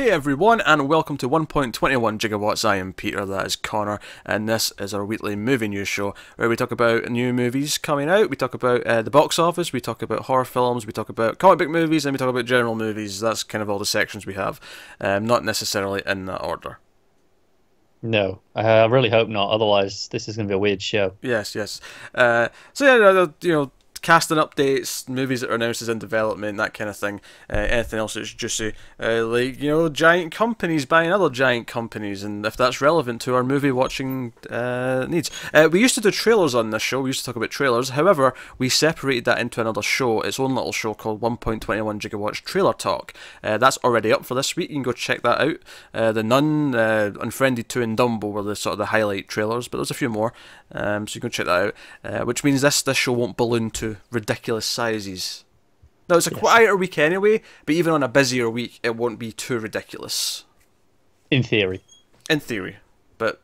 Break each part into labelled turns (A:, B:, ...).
A: Hey everyone, and welcome to 1.21 Gigawatts. I am Peter, that is Connor, and this is our weekly movie news show where we talk about new movies coming out, we talk about the box office, we talk about horror films, we talk about comic book movies, and we talk about general movies. That's kind of all the sections we have, not necessarily in that order.
B: No, I really hope not. Otherwise, this is going to be a weird show.
A: Yes, yes. So yeah, casting updates, movies that are announced as in development, that kind of thing. Anything else that's juicy, like giant companies buying other giant companies, and if that's relevant to our movie watching needs. We used to do trailers on this show. We used to talk about trailers. However, we separated that into another show, its own little show called 1.21 Gigawatts Trailer Talk. That's already up for this week. You can go check that out. The Nun, Unfriended 2, and Dumbo were the sort of the highlight trailers, but there's a few more. So you can check that out. Which means this show won't balloon to ridiculous sizes. Now it's a quieter week anyway, but even on a busier week, it won't be too ridiculous.
B: In theory.
A: In theory, but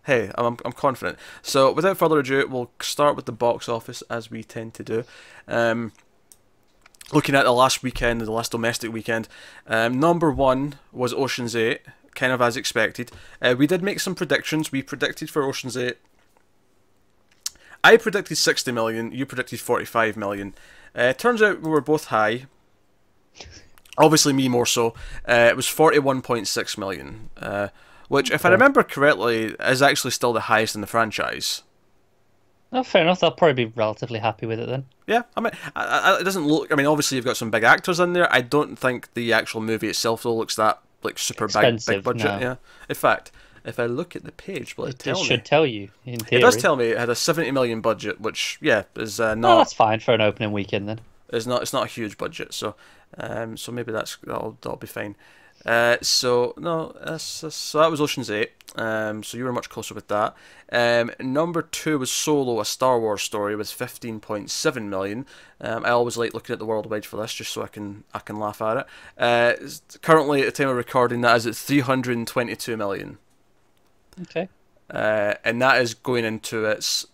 A: hey, I'm confident. So without further ado, we'll start with the box office as we tend to do. Looking at the last weekend, the last domestic weekend, number one was Ocean's 8, kind of as expected. We did make some predictions. We predicted for Ocean's 8. I predicted 60 million, you predicted 45 million. Turns out we were both high. Obviously me more so. It was 41.6 million, which, if I remember correctly, is actually still the highest in the franchise.
B: Oh, fair enough. I'll probably be relatively happy with it then.
A: Yeah, I mean, it doesn't look... I mean, obviously you've got some big actors in there. I don't think the actual movie itself, though, looks that like super big budget. No. Yeah. In fact, if I look at the page, will it tell me?
B: It should tell you, in theory.
A: It does tell me it had a 70 million budget, which, yeah, is not...
B: Oh, that's fine for an opening weekend then.
A: It's not a huge budget, so so maybe that'll be fine. So that was Ocean's 8. So you were much closer with that. Number 2 was Solo, a Star Wars story, with 15.7 million. I always like looking at the worldwide for this, just so I can laugh at it. Currently, at the time of recording, that is at 322 million.
B: Okay.
A: And that is going into its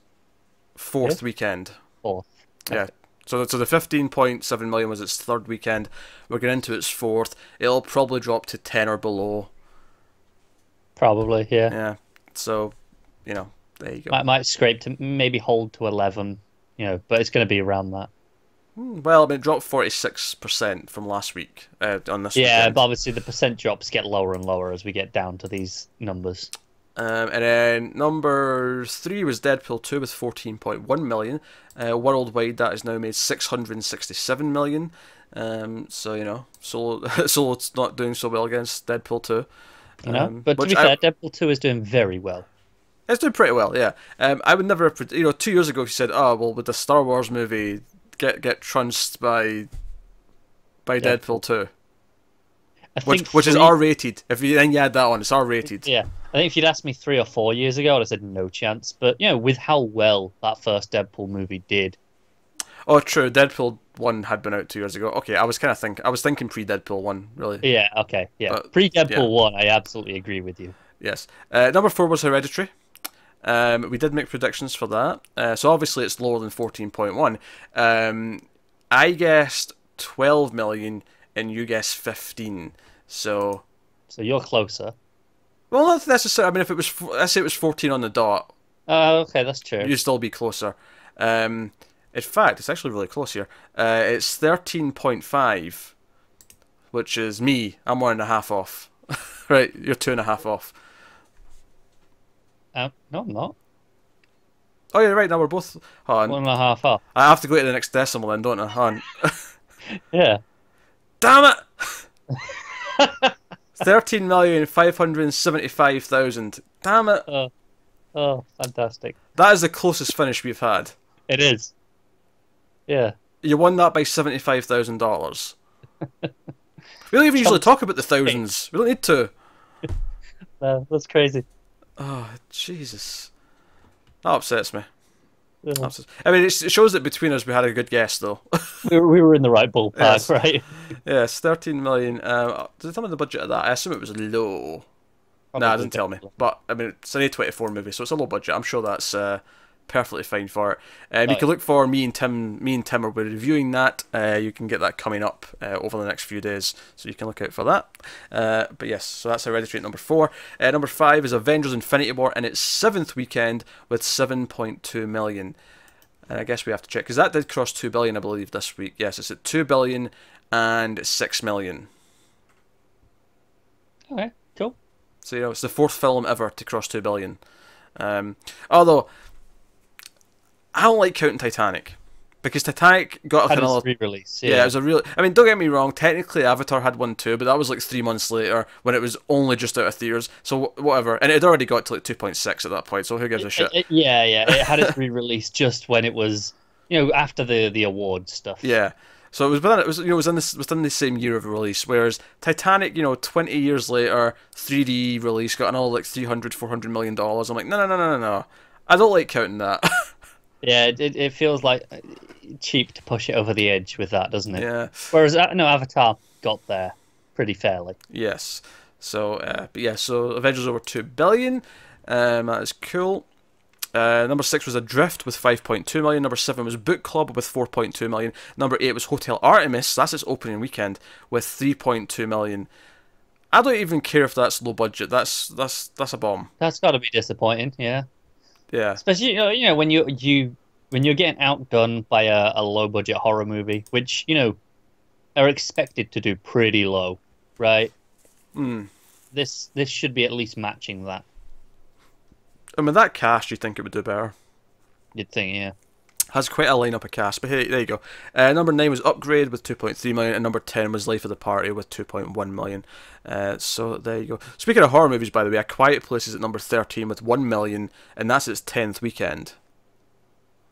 A: fourth weekend.
B: Fourth. Okay.
A: Yeah. So the 15.7 million was its third weekend. We're getting into its fourth. It'll probably drop to 10 or below.
B: Probably, yeah.
A: Yeah. So, there you go.
B: Might scrape to maybe hold to 11, but it's going to be around that.
A: Well, I mean, it dropped 46% from last week on this
B: Yeah,
A: weekend.
B: but obviously the percent drops get lower and lower as we get down to these numbers.
A: And then number 3 was Deadpool 2 with 14.1 million. Worldwide, that has now made 667 million. So, Solo's not doing so well against Deadpool 2.
B: But to be fair, Deadpool 2 is doing very well.
A: It's doing pretty well, yeah. I would never have... 2 years ago, he said, oh, well, would the Star Wars movie get trounced by Deadpool 2? Which is R-rated. If you then add that on, it's R-rated.
B: Yeah. I think if you'd asked me 3 or 4 years ago, I'd have said no chance. But, with how well that first Deadpool movie did.
A: Oh, true. Deadpool 1 had been out 2 years ago. Okay, I was thinking pre-Deadpool 1, really.
B: Yeah, okay, yeah. Pre-Deadpool 1, I absolutely agree with you.
A: Yes. Number 4 was Hereditary. We did make predictions for that. So obviously it's lower than 14.1. I guessed 12 million and you guessed 15. So
B: you're closer.
A: Well, not necessarily. I mean, if it was, let's say it was 14 on the dot.
B: Okay, that's true.
A: You'd still be closer. In fact, it's actually really close here. It's 13.5, which is me. I'm 1.5 off. Right, you're 2.5 off.
B: No, I'm not.
A: Oh, yeah, right. Now we're both. Hold on.
B: 1.5 off.
A: I have to go to the next decimal then, don't I? Hold on.
B: Yeah.
A: Damn it! 13,575,000. Damn it!
B: Oh, fantastic!
A: That is the closest finish we've had.
B: It is. Yeah.
A: You won that by $75,000. We don't even usually talk about the thousands. We don't need to.
B: No, that's crazy.
A: Oh, Jesus. That upsets me.
B: Yeah.
A: I mean, it shows that between us we had a good guess, though.
B: we were in the right ballpark, yes. Right?
A: Yes, 13 million. Does it tell me the budget of that? I assume it was low. Nah, it doesn't tell me. But, I mean, it's an A24 movie, so it's a low budget. I'm sure that's perfectly fine for it.
B: Oh,
A: You can look for me and Tim. Me and Tim will be reviewing that. You can get that coming up over the next few days, so you can look out for that. But yes, so that's Hereditary at number 4. Number 5 is Avengers: Infinity War in its 7th weekend with 7.2 million. And I guess we have to check because that did cross 2 billion, I believe, this week. Yes, it's at 2 billion and 6 million.
B: Okay, cool.
A: So, you know, it's the 4th film ever to cross 2 billion. Although, I don't like counting Titanic. Because Titanic got
B: Had
A: another
B: its re-release.
A: Yeah, it was a real. I mean, don't get me wrong. Technically, Avatar had one too, but that was like 3 months later when it was only just out of theaters. So whatever, and it had already got to like 2.6 at that point. So who gives a shit?
B: Yeah. It had its re-release just when it was, after the award stuff.
A: Yeah. So it was within within the same year of release. Whereas Titanic, 20 years later, 3D release got another like $300-400 million. I'm like, no. I don't like counting that.
B: Yeah, it feels like cheap to push it over the edge with that, doesn't it?
A: Yeah.
B: Whereas Avatar got there pretty fairly.
A: Yes. So, but yeah, so Avengers over 2 billion. That is cool. Number 6 was Adrift with 5.2 million. Number 7 was Book Club with 4.2 million. Number 8 was Hotel Artemis. That's its opening weekend with 3.2 million. I don't even care if that's low budget. That's a bomb.
B: That's got to be disappointing. Yeah.
A: Yeah.
B: Especially when you're getting outdone by a low budget horror movie, which are expected to do pretty low, right? This should be at least matching that.
A: I mean, that cast, you'd think it would do better.
B: You'd think, yeah.
A: Has quite a lineup of cast, but hey, there you go. Number 9 was Upgrade with 2.3 million, and number 10 was Life of the Party with 2.1 million. So there you go. Speaking of horror movies, by the way, A Quiet Place is at number 13 with 1 million, and that's its 10th weekend.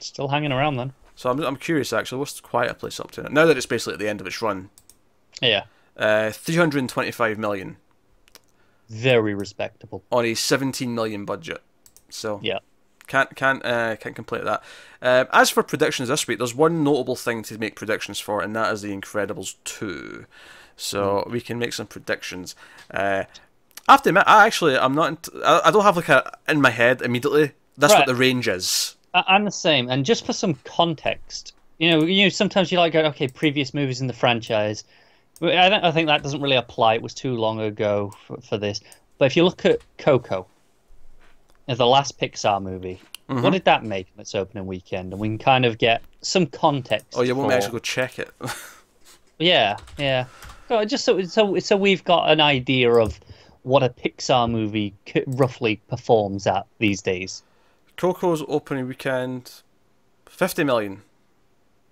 B: Still hanging around then.
A: So I'm curious actually, what's Quiet Place up to now that it's basically at the end of its run?
B: Yeah.
A: 325 million.
B: Very respectable
A: on a 17 million budget. So
B: yeah.
A: Can't complain at that. As for predictions this week, there's one notable thing to make predictions for, and that is The Incredibles 2. So we can make some predictions. I have to admit, I don't have like in my head immediately. That's what the range is.
B: I'm the same, and just for some context, sometimes you like go, okay, previous movies in the franchise. I think that doesn't really apply. It was too long ago for this. But if you look at Coco, the last Pixar movie, what did that make in its opening weekend? And we can kind of get some context.
A: Oh, you want me to actually go check it?
B: Yeah. So just so we've got an idea of what a Pixar movie roughly performs at these days.
A: Coco's opening weekend, 50 million.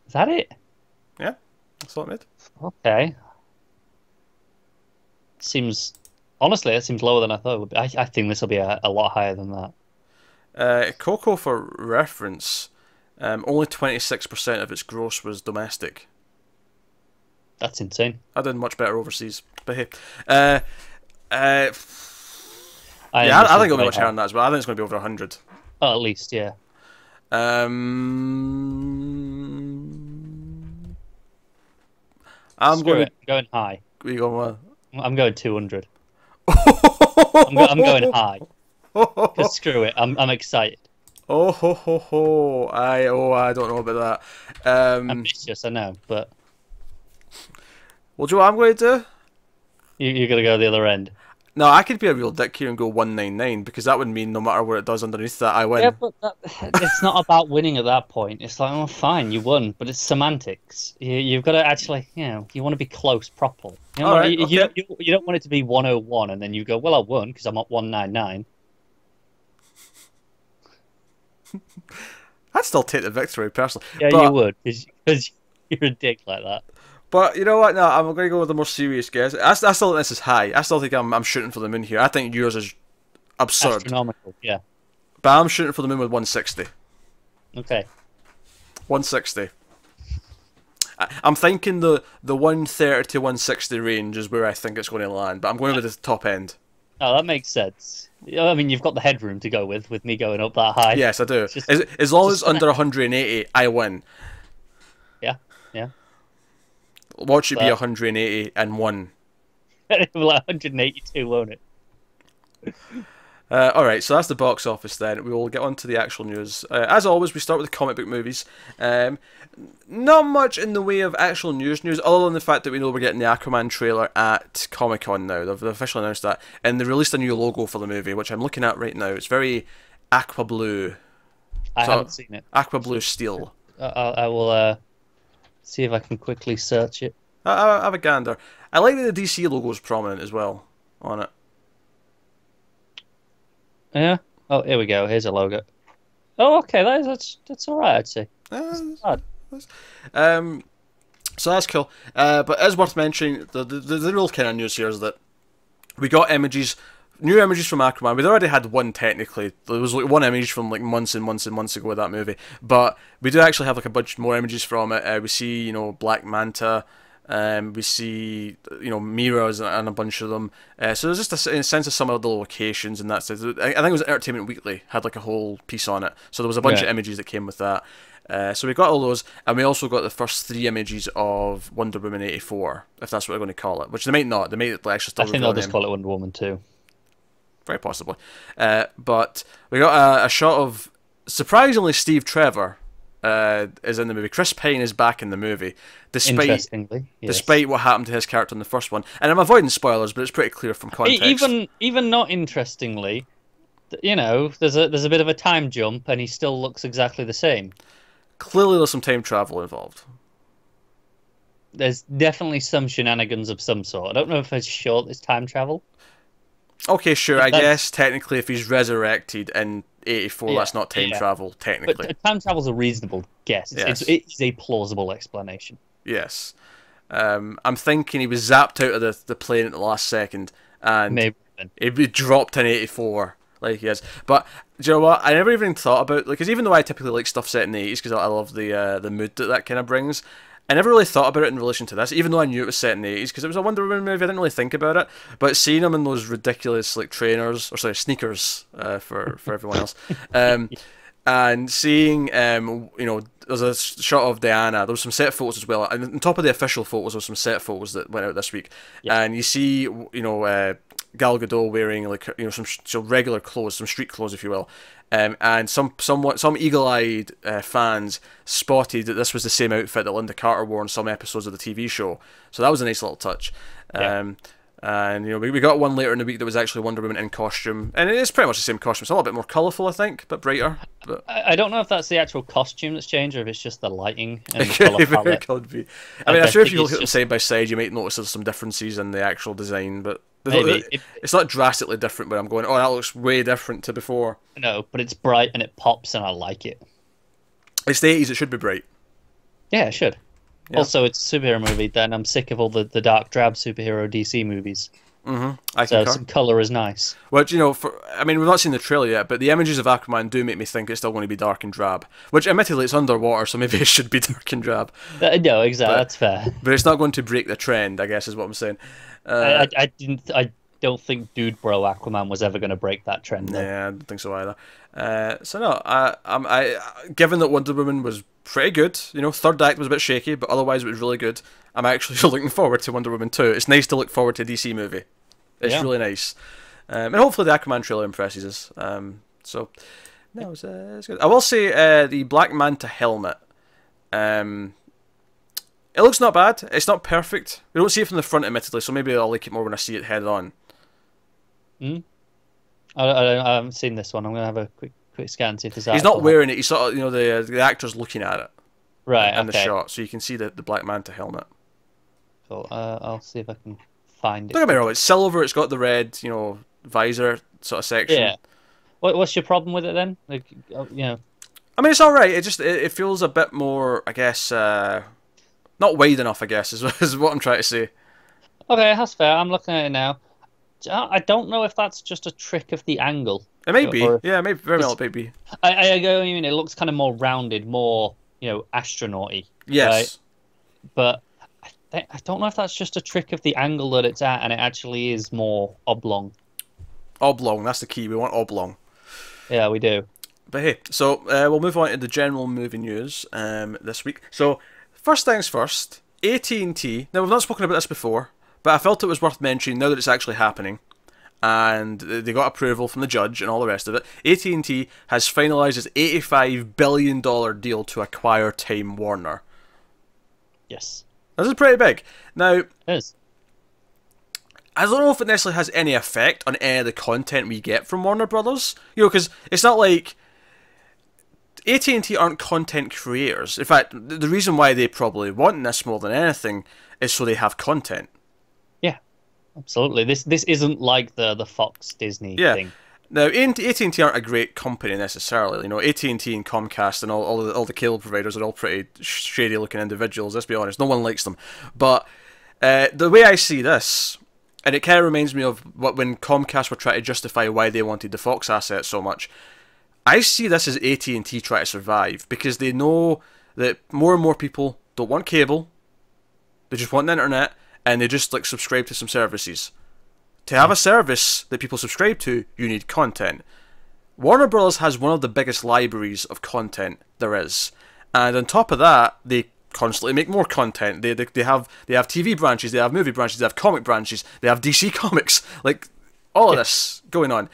B: Is that it?
A: Yeah, that's what it made.
B: Okay. Honestly, it seems lower than I thought it would be. I think this will be a lot higher than that.
A: Coco, for reference, only 26% of its gross was domestic.
B: That's insane.
A: I did much better overseas. But hey. I think it'll be much higher than that as well. I think it's going to be over 100.
B: Oh, at least, yeah.
A: I'm
B: going high.
A: You going what?
B: I'm going 200. I'm going high. Because screw it, I'm excited.
A: I don't know about that.
B: Ambitious, I know, but
A: well, do you know what I'm going to do?
B: You're going to go the other end.
A: No, I could be a real dick here and go 199 because that would mean no matter what it does underneath that, I win.
B: Yeah, but it's not about winning at that point. It's like, oh, fine, you won, but it's semantics. You've got to actually, you want to be close properly. You don't want it to be 101 and then you go, well, I won because I'm at 199.
A: I'd still take the victory personally.
B: Yeah, you would because you're a dick like that.
A: But you know what? No, I'm going to go with a more serious guess. I still think this is high. I still think I'm shooting for the moon here. I think yours is absurd.
B: Astronomical, yeah.
A: But I'm shooting for the moon with 160.
B: Okay.
A: 160. I'm thinking the 130 to 160 range is where I think it's going to land, but I'm going with the top end.
B: Oh, that makes sense. I mean, you've got the headroom to go with me going up that high.
A: Yes, I do. As long as it's under 180, I win.
B: Yeah.
A: Watch it be 180 and 1.
B: Well, 182, won't it?
A: Alright, so that's the box office then. We will get on to the actual news. As always, we start with the comic book movies. Not much in the way of actual news, other than the fact that we know we're getting the Aquaman trailer at Comic-Con now. They've officially announced that. And they released a new logo for the movie, which I'm looking at right now. It's very aqua blue.
B: I haven't seen it.
A: Aqua blue steel.
B: I will see if I can quickly search it.
A: I have a gander. I like that the DC logo is prominent as well on it.
B: Yeah. Oh, here we go. Here's a logo. Oh, okay. That's all right. I'd say.
A: So that's cool. But as worth mentioning, the real kind of news here is that we got images, new images from Aquaman. We'd already had one technically. There was like one image from like months and months and months ago with that movie. But we do actually have like a bunch more images from it. We see, you know, Black Manta. We see, you know, mirrors and a bunch of them. So there's just a sense of some of the locations and that sense. I think it was Entertainment Weekly had like a whole piece on it. So there was a bunch of images that came with that. So we got all those, and we also got the first 3 images of Wonder Woman 84, if that's what they're going to call it. Which they might not. They might actually still.
B: I think they'll just call it Wonder Woman 2.
A: Very possibly. But we got a shot of, surprisingly, Steve Trevor. Is in the movie. Chris Pine is back in the movie, despite what happened to his character in the first one. And I'm avoiding spoilers, but it's pretty clear from context.
B: Even not interestingly, you know, there's a bit of a time jump, and he still looks exactly the same.
A: Clearly, there's some time travel involved.
B: There's definitely some shenanigans of some sort. I don't know if it's short. It's time travel.
A: Okay, sure. I guess technically, if he's resurrected in 84, that's not time travel, technically.
B: But time travel's a reasonable guess.
A: Yes.
B: It's a plausible explanation.
A: Yes. I'm thinking he was zapped out of the plane at the last second, and
B: maybe
A: he'd be dropped in 84, like he is. But, do you know what? I never even thought about, like, because even though I typically like stuff set in the 80s, because I love the mood that kind of brings, I never really thought about it in relation to this, even though I knew it was set in the 80s, because it was a Wonder Woman movie. I didn't really think about it, but seeing him in those ridiculous like trainers, or sorry, sneakers, for everyone else, and seeing you know, there's a shot of Diana. There was some set photos as well, and on top of the official photos, there was some set photos that went out this week, and you see, you know, Gal Gadot wearing like, you know, some regular clothes, some street clothes, if you will. And some eagle-eyed fans spotted that this was the same outfit that Linda Carter wore in some episodes of the TV show. So that was a nice little touch. And you know, we got one later in the week that was actually Wonder Woman in costume, and it is pretty much the same costume. It's a little bit more colourful, I think, but brighter. But
B: I don't know if that's the actual costume that's changed, or if it's just the lighting and the colour palette.
A: It could be. I mean, I'm sure if you look at them side by side, you might notice there's some differences in the actual design, but it's not drastically different. But I'm going, oh, that looks way different to before.
B: No, but it's bright and it pops, and I like it.
A: It's the 80s. It should be bright.
B: Yeah, it should. Yeah. Also, it's a superhero movie, then I'm sick of all the dark, drab superhero DC movies. So some colour is nice.
A: Well, you know, I mean, we've not seen the trailer yet, but the images of Aquaman do make me think it's still going to be dark and drab. Which, admittedly, it's underwater, so maybe it should be dark and drab.
B: No, exactly, that's fair.
A: But it's not going to break the trend, I guess, is what I'm saying.
B: I don't think Dude Bro Aquaman was ever going to break that trend. Though.
A: Yeah, I don't think so either. So no, I given that Wonder Woman was pretty good, you know, third act was a bit shaky, but otherwise it was really good. I'm actually looking forward to Wonder Woman 2. It's nice to look forward to a DC movie. It's really nice. And hopefully the Aquaman trailer impresses us. So, no, it's good. I will say the Black Manta helmet. It looks not bad. It's not perfect. We don't see it from the front, admittedly, so maybe I'll like it more when I see it head on.
B: I haven't seen this one. I'm going to have a quick scan and see if there's.
A: He's not wearing it. He's sort of, you know, the actor's looking at it.
B: Right.
A: In the shot, so you can see the Black Manta helmet.
B: Cool. I'll see if I can find it.
A: Don't get me wrong. It's silver. It's got the red, you know, visor sort of section.
B: Yeah. What's your problem with it then? Like, you know.
A: I mean, it's all right. It feels a bit more, I guess, not wide enough. I guess is what I'm trying to say.
B: Okay, that's fair. I'm looking at it now. I don't know if that's just a trick of the angle.
A: It may be. Yeah, maybe very well it may be.
B: I go. I mean, it looks kind of more rounded, more, you know, astronaut-y.
A: Yes.
B: Right? But I don't know if that's just a trick of the angle that it's at, and it actually is more oblong.
A: Oblong. That's the key. We want oblong.
B: Yeah, we do.
A: But hey, so we'll move on to the general movie news this week. So first things first, AT&T. Now we've not spoken about this before, but I felt it was worth mentioning now that it's actually happening. and they got approval from the judge and all the rest of it. AT&T has finalised its $85 billion deal to acquire Time Warner.
B: Yes.
A: This is pretty big. Now,
B: It is.
A: I don't know if it necessarily has any effect on any of the content we get from Warner Brothers. You know, because it's not like AT&T aren't content creators. In fact, the reason why they probably want this more than anything is so they have content.
B: Yeah, absolutely. This isn't like the Fox Disney thing.
A: Now, AT&T aren't a great company necessarily. You know, AT&T and Comcast and all the cable providers are all pretty shady-looking individuals, let's be honest. No one likes them. But the way I see this, and it kind of reminds me of when Comcast were trying to justify why they wanted the Fox asset so much, I see this as AT&T trying to survive, because they know that more and more people don't want cable, they just want the internet, and they just like subscribe to some services. To have a service that people subscribe to, you need content. Warner Bros. Has one of the biggest libraries of content there is, and on top of that, they constantly make more content. They have TV branches, they have movie branches, they have comic branches, they have DC Comics, like all of this going on.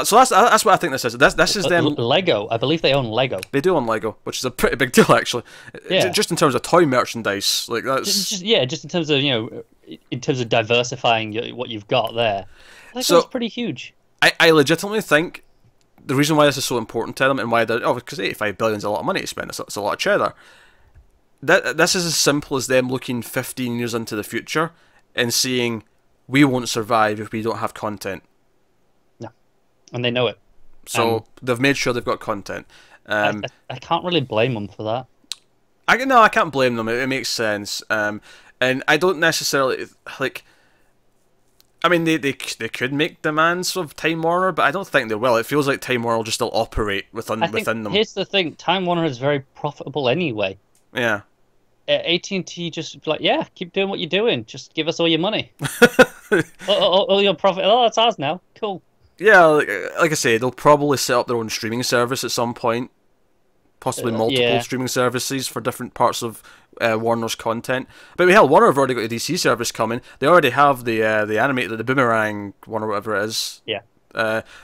A: So that's what I think this is. This is them.
B: Lego. I believe they own Lego.
A: They do own Lego, which is a pretty big deal actually.
B: Yeah.
A: Just in terms of toy merchandise, like that's
B: just in terms of in terms of diversifying what you've got there. Lego's
A: So-
B: pretty huge.
A: I legitimately think the reason why this is so important to them and why they're because $85 billion is a lot of money to spend. It's a lot of cheddar. This is as simple as them looking 15 years into the future and seeing we won't survive if we don't have content.
B: And they know it.
A: So they've made sure they've got content.
B: I can't really blame them for that.
A: I can't blame them. It makes sense. And I don't necessarily like. I mean, they could make demands of Time Warner, but I don't think they will. It feels like Time Warner will just still operate within them.
B: Here's the thing: Time Warner is very profitable anyway.
A: Yeah.
B: AT&T just like, yeah, keep doing what you're doing. Just give us all your money, all your profit. Oh, that's ours now. Cool.
A: Yeah, like I say, they'll probably set up their own streaming service at some point. Possibly multiple streaming services for different parts of Warner's content. But hell, Warner have already got a DC service coming. They already have the animated, the Boomerang one or whatever it is.
B: Yeah.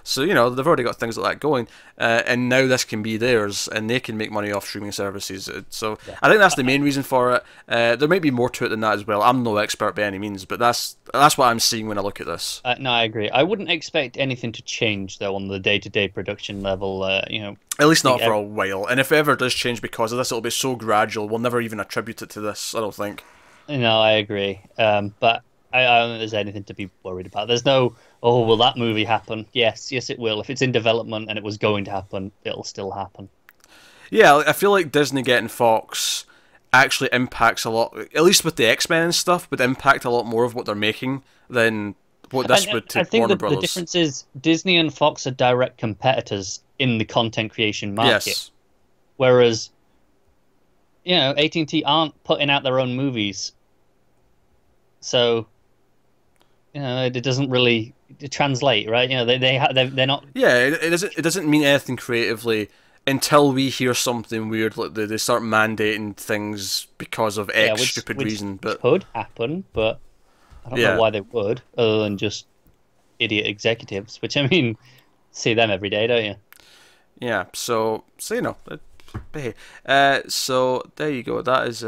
A: So they've already got things like that going, and now this can be theirs, and they can make money off streaming services. So I think that's the main reason for it. There might be more to it than that as well. I'm no expert by any means, but that's what I'm seeing when I look at this.
B: No, I agree. I wouldn't expect anything to change though on the day-to-day production level.
A: At least not for a while. And if it ever does change because of this, it'll be so gradual. We'll never even attribute it to this. I don't think.
B: No, I agree. But I don't think there's anything to be worried about. There's no, oh, will that movie happen? Yes, it will. If it's in development and it was going to happen, it'll still happen. Yeah,
A: I feel like Disney getting Fox actually impacts a lot, at least with the X-Men and stuff, would impact a lot more of what they're making than what this would to Warner Brothers.
B: The difference is Disney and Fox are direct competitors in the content creation market.
A: Yes.
B: Whereas, AT&T aren't putting out their own movies. So... it doesn't really translate, right? They're not.
A: Yeah, it doesn't mean anything creatively until we hear something weird like they start mandating things because of X stupid reason. But
B: could happen, but I don't know why they would, other than just idiot executives. Which see them every day, don't you?
A: Yeah. So hey, so there you go. That is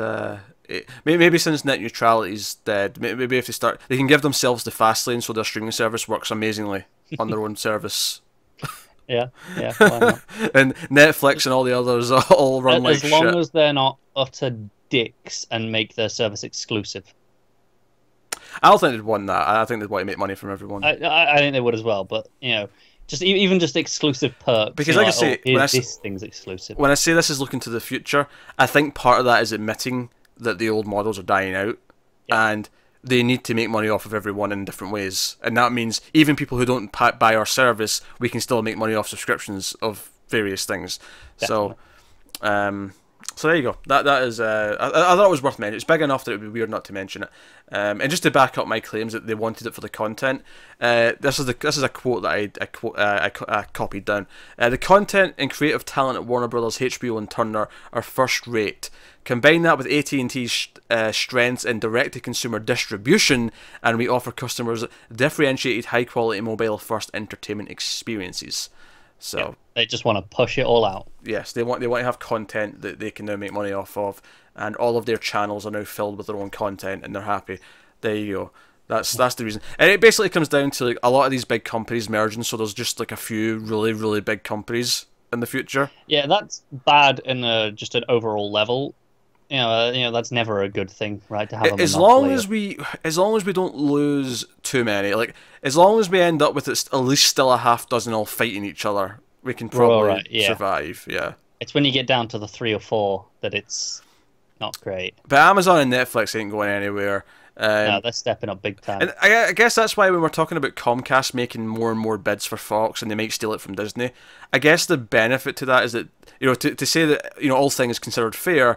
A: maybe since net neutrality is dead, maybe if they can give themselves the fast lane so their streaming service works amazingly on their own service.
B: Yeah, why not?
A: And Netflix and all the others all run like shit.
B: As long as they're not utter dicks and make their service exclusive.
A: I don't think they'd want that. I think they'd want to make money from everyone.
B: I think they would as well, but just exclusive perks.
A: Because like I say,
B: this thing's exclusive.
A: When I say this is looking to the future, I think part of that is admitting that the old models are dying out, and they need to make money off of everyone in different ways, and that means even people who don't buy our service, we can still make money off subscriptions of various things. Definitely. So So there you go. That is. I thought it was worth mentioning. It's big enough that it would be weird not to mention it. And just to back up my claims that they wanted it for the content, this is a quote that I copied down. The content and creative talent at Warner Brothers, HBO, and Turner are first rate. Combine that with AT&T's strengths in direct-to-consumer distribution, and we offer customers differentiated, high-quality, mobile-first entertainment experiences. So
B: yeah, they just want to push it all out.
A: yes, they want to have content that they can now make money off of, and all of their channels are now filled with their own content, and they're happy. There you go. That's the reason, and it basically comes down to like a lot of these big companies merging. So there's just like a few really big companies in the future.
B: Yeah, that's bad in just an overall level. You know, that's never a good thing, right? To have a
A: as long as we don't lose too many, like as long as we end up with at least still a half dozen all fighting each other, we can probably survive. Yeah,
B: it's when you get down to the 3 or 4 that it's not great.
A: But Amazon and Netflix ain't going anywhere.
B: No, they're stepping up big time.
A: And I guess that's why when we're talking about Comcast making more and more bids for Fox and they might steal it from Disney, I guess the benefit to that is that, you know, to say that, you know, all things considered fair,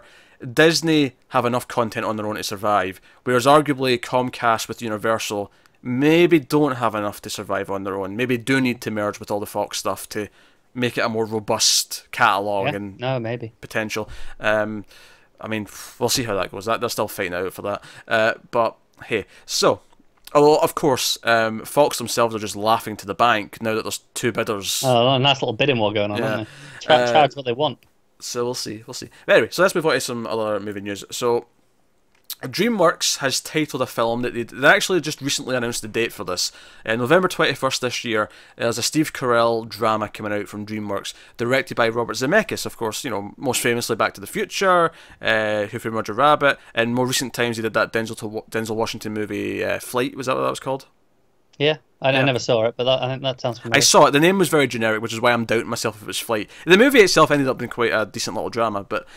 A: Disney have enough content on their own to survive, whereas arguably Comcast with Universal maybe don't have enough to survive on their own. Maybe do need to merge with all the Fox stuff to make it a more robust catalogue and
B: maybe
A: potential. I mean, we'll see how that goes. They're still fighting out for that. But hey, so although of course Fox themselves are just laughing to the bank now that there's 2 bidders.
B: Oh, a nice little bidding war going on, isn't there? Charge what they want.
A: So we'll see. But anyway, so let's move on to some other movie news. So DreamWorks has titled a film that they actually just recently announced the date for this. November 21st this year, there's a Steve Carell drama coming out from DreamWorks, directed by Robert Zemeckis, of course, you know, most famously Back to the Future, Who Framed Roger Rabbit, and more recent times he did that Denzel Washington movie, Flight, was that what that was called?
B: Yeah, I never saw it, but I think that sounds familiar.
A: I saw it. The name was very generic, which is why I'm doubting myself if it was Flight. The movie itself ended up being quite a decent little drama, but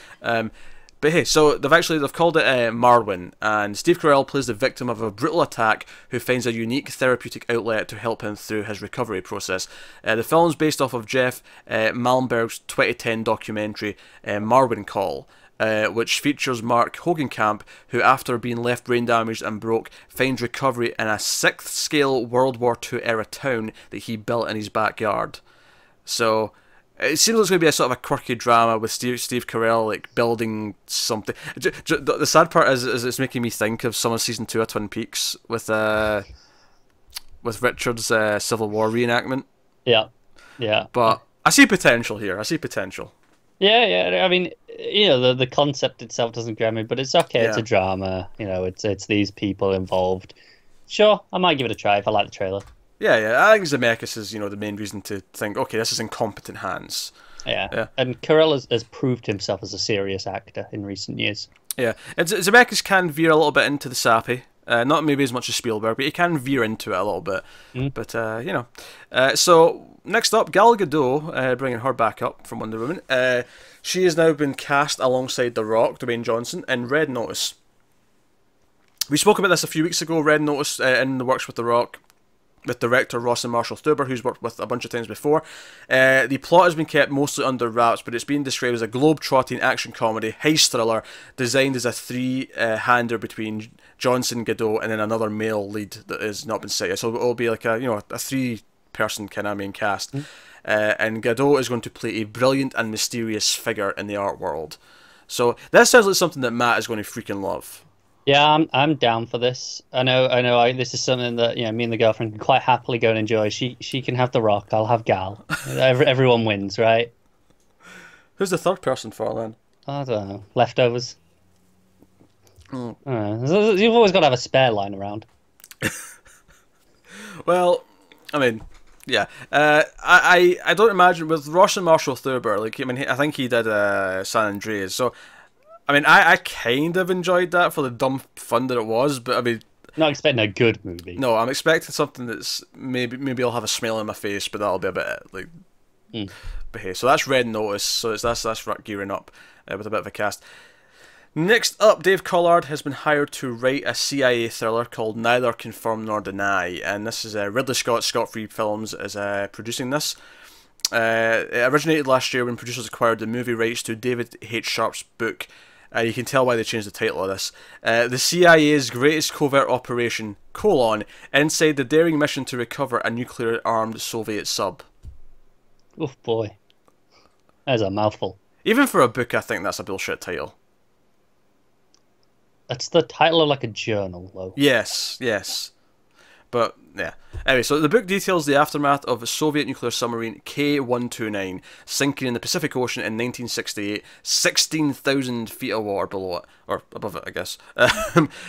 A: hey, so they've called it Marwen, and Steve Carell plays the victim of a brutal attack who finds a unique therapeutic outlet to help him through his recovery process. The film's based off of Jeff Malmberg's 2010 documentary Marwen Call, which features Mark Hogenkamp, who after being left brain damaged and broke, finds recovery in a 6th scale World War II era town that he built in his backyard. So it seems like it's going to be a sort of a quirky drama with Steve Carell like building something. The sad part is it's making me think of some of season 2 of Twin Peaks with Richard's Civil War reenactment.
B: Yeah.
A: But I see potential here.
B: Yeah. I mean, you know, the concept itself doesn't grab me, but it's okay. Yeah. It's a drama. You know, it's these people involved. Sure, I might give it a try if I like the trailer.
A: Yeah. I think Zemeckis is, you know, the main reason to think, okay, this is in competent hands.
B: Yeah. And Carell has proved himself as a serious actor in recent years. Yeah,
A: and Zemeckis can veer a little bit into the sappy. Not maybe as much as Spielberg, but he can veer into it a little bit. But, you know. So, next up, Gal Gadot, bringing her back up from Wonder Woman. She has now been cast alongside The Rock, Dwayne Johnson, in Red Notice. We spoke about this a few weeks ago, Red Notice, in the works with The Rock, with director Ross and Marshall Thuber, who's worked with a bunch of times before. The plot has been kept mostly under wraps, but it's been described as a globe-trotting action comedy, heist thriller, designed as a three-hander between Johnson, Gadot, and then another male lead that has not been cited. So it'll be like a 3-person kind of main cast. And Gadot is going to play a brilliant and mysterious figure in the art world. So that sounds like something that Matt is going to freaking love.
B: Yeah, I'm down for this. I know. This is something that me and the girlfriend can quite happily go and enjoy. She can have The Rock. I'll have Gal. Everyone wins, right?
A: Who's the third person for then?
B: I don't know. Leftovers. You've always got to have a spare line around.
A: Well, I mean, yeah. I don't imagine with Ross and Marshall Thurber. I think he did San Andreas. So. I mean, I kind of enjoyed that for the dumb fun that it was, but I mean...
B: Not expecting a good movie.
A: No, I'm expecting something that's... Maybe I'll have a smile on my face, but that'll be a bit, like... But hey, so that's Red Notice, so that's gearing up with a bit of a cast. Next up, Dave Collard has been hired to write a CIA thriller called Neither Confirm Nor Deny, and this is Ridley Scott, Scott Free Films, is producing this. It originated last year when producers acquired the movie rights to David H. Sharp's book. You can tell why they changed the title of this. The CIA's greatest covert operation, inside the daring mission to recover a nuclear-armed Soviet sub.
B: Oh boy. That's a mouthful.
A: Even for a book, I think that's a bullshit title.
B: That's the title of like a journal, though.
A: Yes, yes. But, yeah. Anyway, so the book details the aftermath of a Soviet nuclear submarine K-129 sinking in the Pacific Ocean in 1968, 16,000 feet of water below it. Or above it, I guess.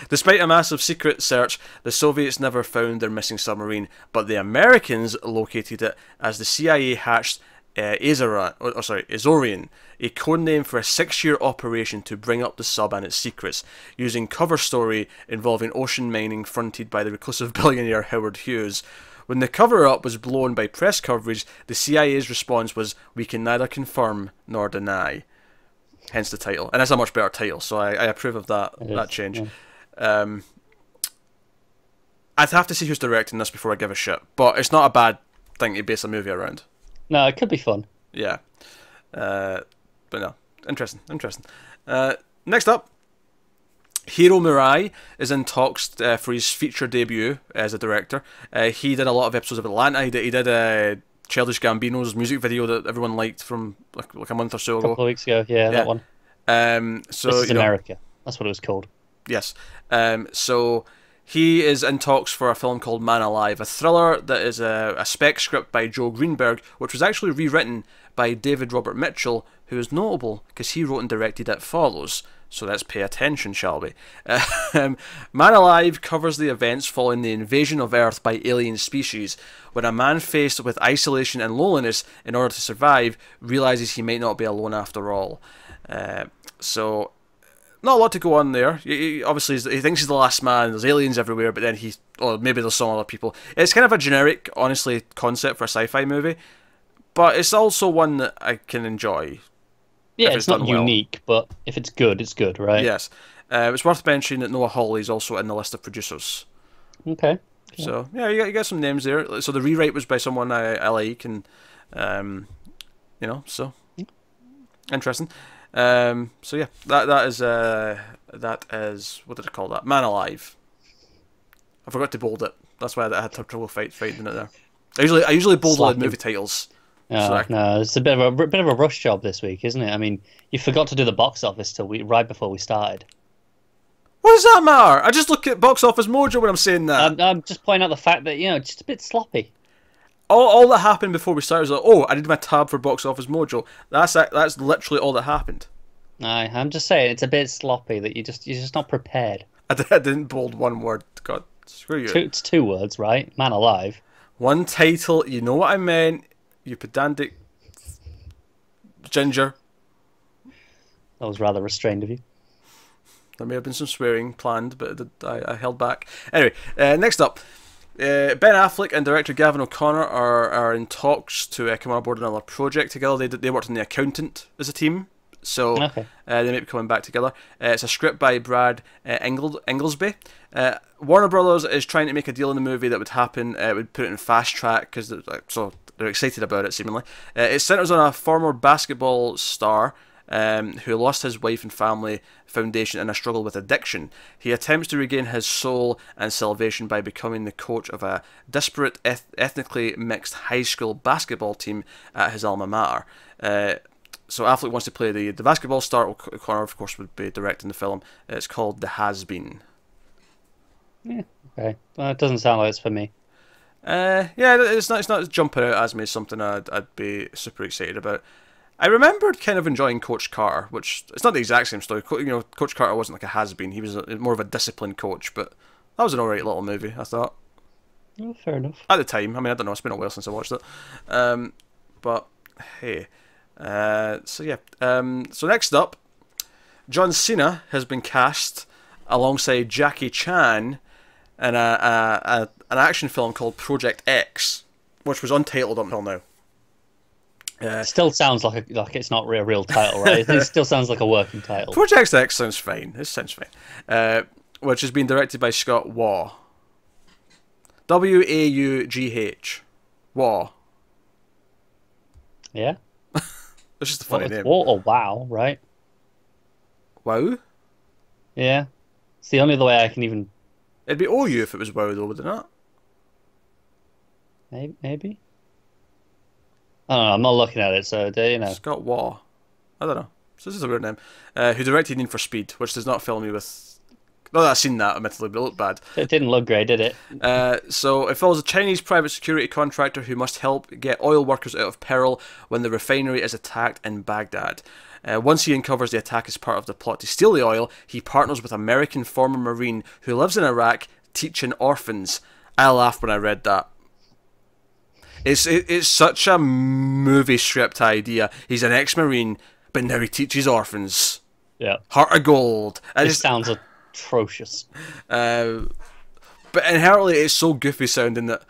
A: Despite a massive secret search, the Soviets never found their missing submarine, but the Americans located it as the CIA hatched Azorian, a codename for a 6-year operation to bring up the sub and its secrets, using cover story involving ocean mining fronted by the reclusive billionaire Howard Hughes. When the cover-up was blown by press coverage, the CIA's response was, "We can neither confirm nor deny." Hence the title. And that's a much better title, so I approve of that change. Yeah. I'd have to see who's directing this before I give a shit, but it's not a bad thing to base a movie around.
B: No, it could be fun.
A: Yeah. But no. Interesting. Next up, Hiro Murai is in talks for his feature debut as a director. He did a lot of episodes of Atlanta. He did Childish Gambino's music video that everyone liked from like a month or so ago.
B: A couple of weeks ago, yeah, that one.
A: So
B: This is America. That's what it was called.
A: Yes. So he is in talks for a film called Man Alive, a thriller that is a spec script by Joe Greenberg, which was actually rewritten by David Robert Mitchell, who is notable because he wrote and directed It Follows. So let's pay attention, shall we? Man Alive covers the events following the invasion of Earth by alien species, when a man faced with isolation and loneliness in order to survive realizes he might not be alone after all. So not a lot to go on there. Obviously, he thinks he's the last man. There's aliens everywhere, but then maybe there's some other people. It's kind of a generic, honestly, concept for a sci-fi movie, but it's also one that I can enjoy.
B: Yeah, it's not unique, but if it's good, right?
A: Yes. It's worth mentioning that Noah Hawley is also in the list of producers.
B: Okay.
A: So, yeah, you got some names there. So the rewrite was by someone I like, and, so, interesting. So yeah, that is what did I call that? Man Alive. I forgot to bold it. That's why I had trouble fighting it there. I usually bold movie titles.
B: Oh, no, it's a bit of a rush job this week, isn't it? I mean, you forgot to do the box office right before we started.
A: What does that matter? I just look at Box Office Mojo when I'm saying that.
B: I'm just pointing out the fact that it's just a bit sloppy.
A: All that happened before we started was like, oh, I did my tab for Box Office Mojo. That's literally all that happened.
B: I'm just saying it's a bit sloppy that you're just not prepared.
A: I didn't bold one word. God, screw you.
B: It's 2 words, right? Man Alive.
A: One title. You know what I meant. You pedantic ginger.
B: That was rather restrained of you.
A: There may have been some swearing planned, but I held back. Anyway, next up. Ben Affleck and director Gavin O'Connor are in talks to come on board another project together. They worked on The Accountant as a team, so they may be coming back together. It's a script by Brad Inglesby. Warner Brothers is trying to make a deal in the movie that would happen. It would put it in fast track because they're excited about it. Seemingly, it centers on a former basketball star who lost his wife and family foundation in a struggle with addiction. He attempts to regain his soul and salvation by becoming the coach of a disparate, ethnically mixed high school basketball team at his alma mater. So Affleck wants to play the basketball star. O'Connor, of course, would be directing the film. It's called The Has-Been.
B: Yeah, okay. Well, it doesn't sound like it's for me.
A: Yeah, it's not jumping out as me as something I'd be super excited about. I remembered kind of enjoying Coach Carter, which it's not the exact same story. Coach Carter wasn't like a has-been. He was more of a disciplined coach, but that was an alright little movie, I thought.
B: Oh, fair enough.
A: At the time, I mean, I don't know, it's been a while since I watched it. But hey, so yeah. So next up, John Cena has been cast alongside Jackie Chan in an action film called Project X, which was untitled up until now.
B: Still sounds like it's not a real title, right? It still sounds like a working title.
A: Project X sounds fine. It sounds fine. Which has been directed by Scott Waugh. Waugh. Waugh.
B: Yeah.
A: It's just a funny
B: It's
A: name.
B: or wow, right?
A: WoW?
B: Yeah. It's the only other way I can even.
A: It'd be OU if it was WoW, though, would it not?
B: Maybe. I don't know. I'm not looking at it, so you know.
A: Scott Waugh. I don't know. So this is a weird name. Who directed Need for Speed, which does not fill me with... Not that I've seen that, admittedly, but it looked bad.
B: It didn't look great, did it?
A: So it follows a Chinese private security contractor who must help get oil workers out of peril when the refinery is attacked in Baghdad. Once he uncovers the attack as part of the plot to steal the oil, he partners with American former Marine who lives in Iraq teaching orphans. I laughed when I read that. It's such a movie script idea. He's an ex-Marine, but now he teaches orphans.
B: Yeah.
A: Heart of gold.
B: It sounds atrocious.
A: But inherently, it's so goofy sounding that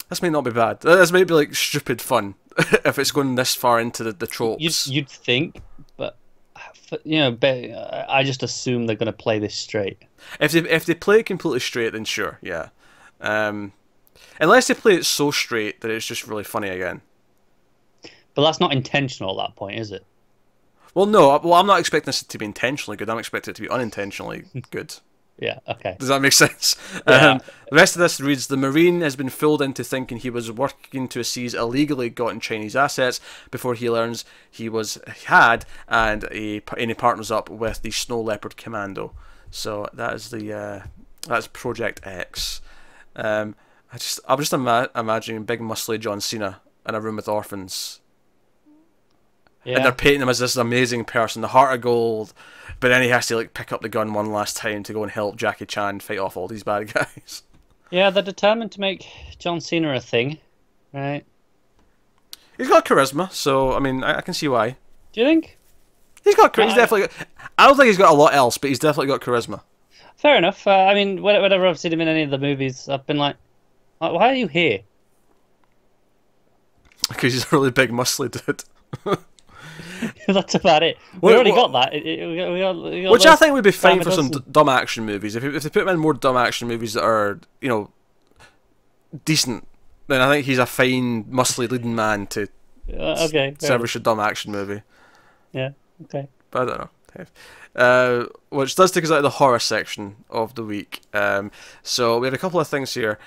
A: this may not be bad. This might be like stupid fun if it's going this far into the tropes.
B: You'd think, but you know, I just assume they're going to play this straight.
A: If they play it completely straight, then sure, yeah. Unless they play it so straight that it's just really funny again.
B: But that's not intentional at that point, is it?
A: Well, no. Well, I'm not expecting this to be intentionally good. I'm expecting it to be unintentionally good.
B: Yeah, okay.
A: Does that make sense?
B: Yeah.
A: The rest of this reads, the Marine has been fooled into thinking he was working to seize illegally gotten Chinese assets before he learns he had, and he partners up with the Snow Leopard Commando. So that is that's Project X. I'm just imagining big muscly John Cena in a room with orphans. Yeah. And they're painting him as this amazing person, the heart of gold, but then he has to like pick up the gun one last time to go and help Jackie Chan fight off all these bad guys.
B: Yeah, they're determined to make John Cena a thing, right?
A: He's got charisma, so I mean, I can see why.
B: Do you think?
A: He's definitely. I don't think he's got a lot else, but he's definitely got charisma.
B: Fair enough. I mean, whenever I've seen him in any of the movies, I've been like, why are you here?
A: Because he's a really big, muscly dude.
B: That's about it. We already got that. We got
A: which I think would be fine for some dumb action movies. If they put him in more dumb action movies that are, you know, decent, then I think he's a fine, muscly leading man to service a dumb action movie.
B: Yeah, okay.
A: But I don't know. Which does take us out of the horror section of the week. So we have a couple of things here.